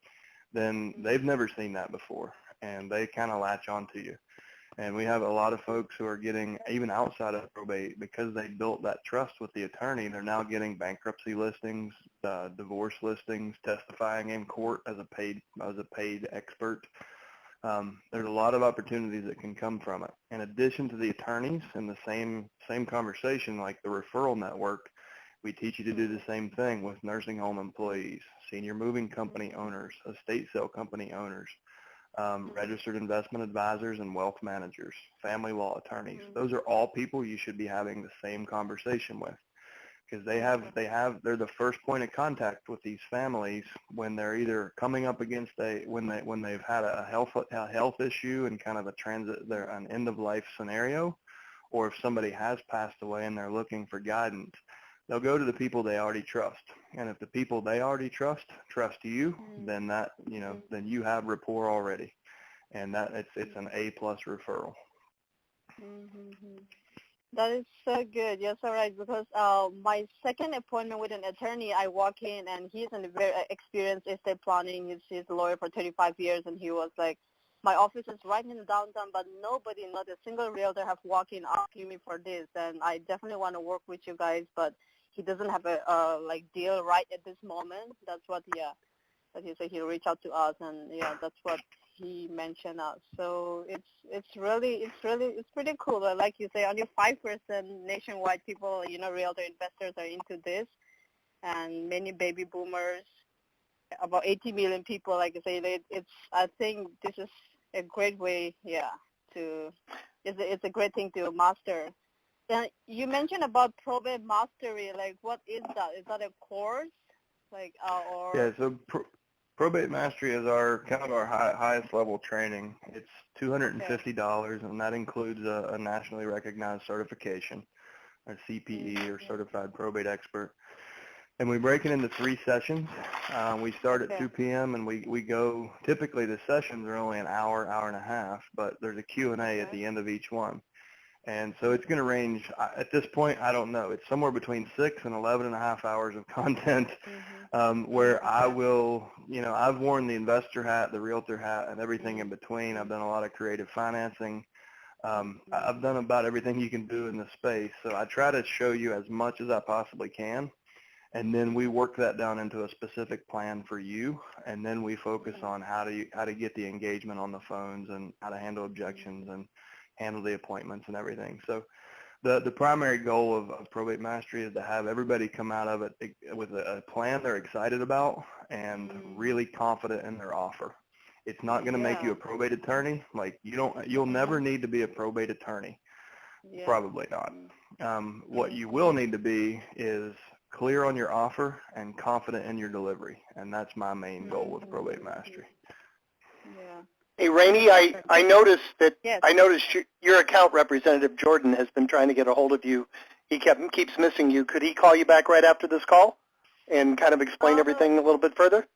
then they've never seen that before, and they kind of latch on to you. And we have a lot of folks who are getting, even outside of probate, because they built that trust with the attorney, they're now getting bankruptcy listings, divorce listings, testifying in court as a paid expert. There's a lot of opportunities that can come from it. In addition to the attorneys in the same conversation, like the referral network, we teach you to do the same thing with nursing home employees, senior moving company owners, estate sale company owners, registered investment advisors and wealth managers, family law attorneys. Those are all people you should be having the same conversation with, because they're the first point of contact with these families when they're either coming up against when they've had a health issue and kind of an end of life scenario, or if somebody has passed away and they're looking for guidance. They'll go to the people they already trust. And if the people they already trust you, then then you have rapport already. And that it's an A+ referral. That is so good. Yes, all right. Because my second appointment with an attorney, I walk in and he's a very experienced estate planning. He's a lawyer for 35 years, and he was like, my office is right in the downtown, but nobody, not a single realtor have walked in asking me for this. And I definitely want to work with you guys, but he doesn't have a deal right at this moment. That's what that he said. He'll reach out to us, and that's what he mentioned us. So it's pretty cool. But like you say, only 5% nationwide people, realtor investors are into this, and many baby boomers, about 80 million people. Like I say, I think this is a great way, it's a great thing to master. You mentioned about Probate Mastery. Like, what is that? Is that a course? Or? Yeah, so Probate Mastery is our highest level training. It's $250, and that includes a nationally recognized certification, a CPE or Certified Probate Expert. And we break it into 3 sessions. We start at 2 p.m. and we go, typically the sessions are only an hour, hour and a half, but there's a Q&A at the end of each one. And so it's going to range, at this point, I don't know. It's somewhere between 6 and 11 and a half hours of content where I will, I've worn the investor hat, the realtor hat, and everything in between. I've done a lot of creative financing. I've done about everything you can do in the space. So I try to show you as much as I possibly can. And then we work that down into a specific plan for you. And then we focus on how to get the engagement on the phones and how to handle objections and handle the appointments and everything. So the primary goal of Probate Mastery is to have everybody come out of it with a plan they're excited about and really confident in their offer. It's not going to make you a probate attorney. Like, you'll never need to be a probate attorney. Probably not. What you will need to be is clear on your offer and confident in your delivery, and that's my main goal with Probate Mastery. Yeah. Hey, Rainey, I noticed that Yes. I noticed your account representative Jordan has been trying to get a hold of you. He keeps missing you. Could he call you back right after this call and kind of explain everything a little bit further?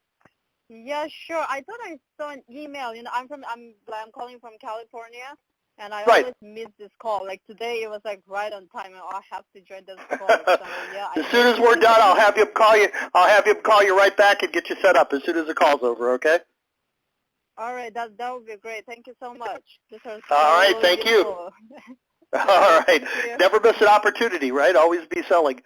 Yeah, sure. I thought I saw an email. You know, I'm calling from California, and I Right. always miss this call. Like today, it was like right on time. I have to join this call. So yeah. As soon as we're done, I'll have him call you. I'll have him call you right back and get you set up as soon as the call's over. Okay? All right, that would be great. Thank you so much. This was All right, so thank you. useful. All right. You. Never miss an opportunity, right? Always be selling.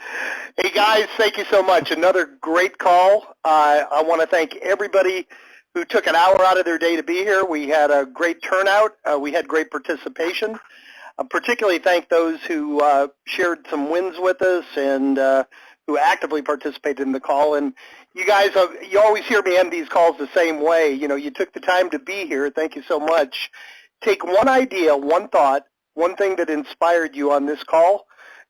Hey, guys, thank you so much. Another great call. I want to thank everybody who took an hour out of their day to be here. We had a great turnout. We had great participation. Particularly thank those who shared some wins with us and who actively participated in the call. And you guys, you always hear me end these calls the same way. You know, you took the time to be here. Thank you so much. Take one idea, one thought, one thing that inspired you on this call,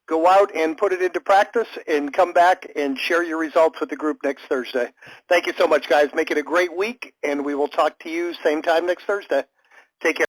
go out and put it into practice and come back and share your results with the group next Thursday. Thank you so much, guys. Make it a great week, and we will talk to you same time next Thursday. Take care.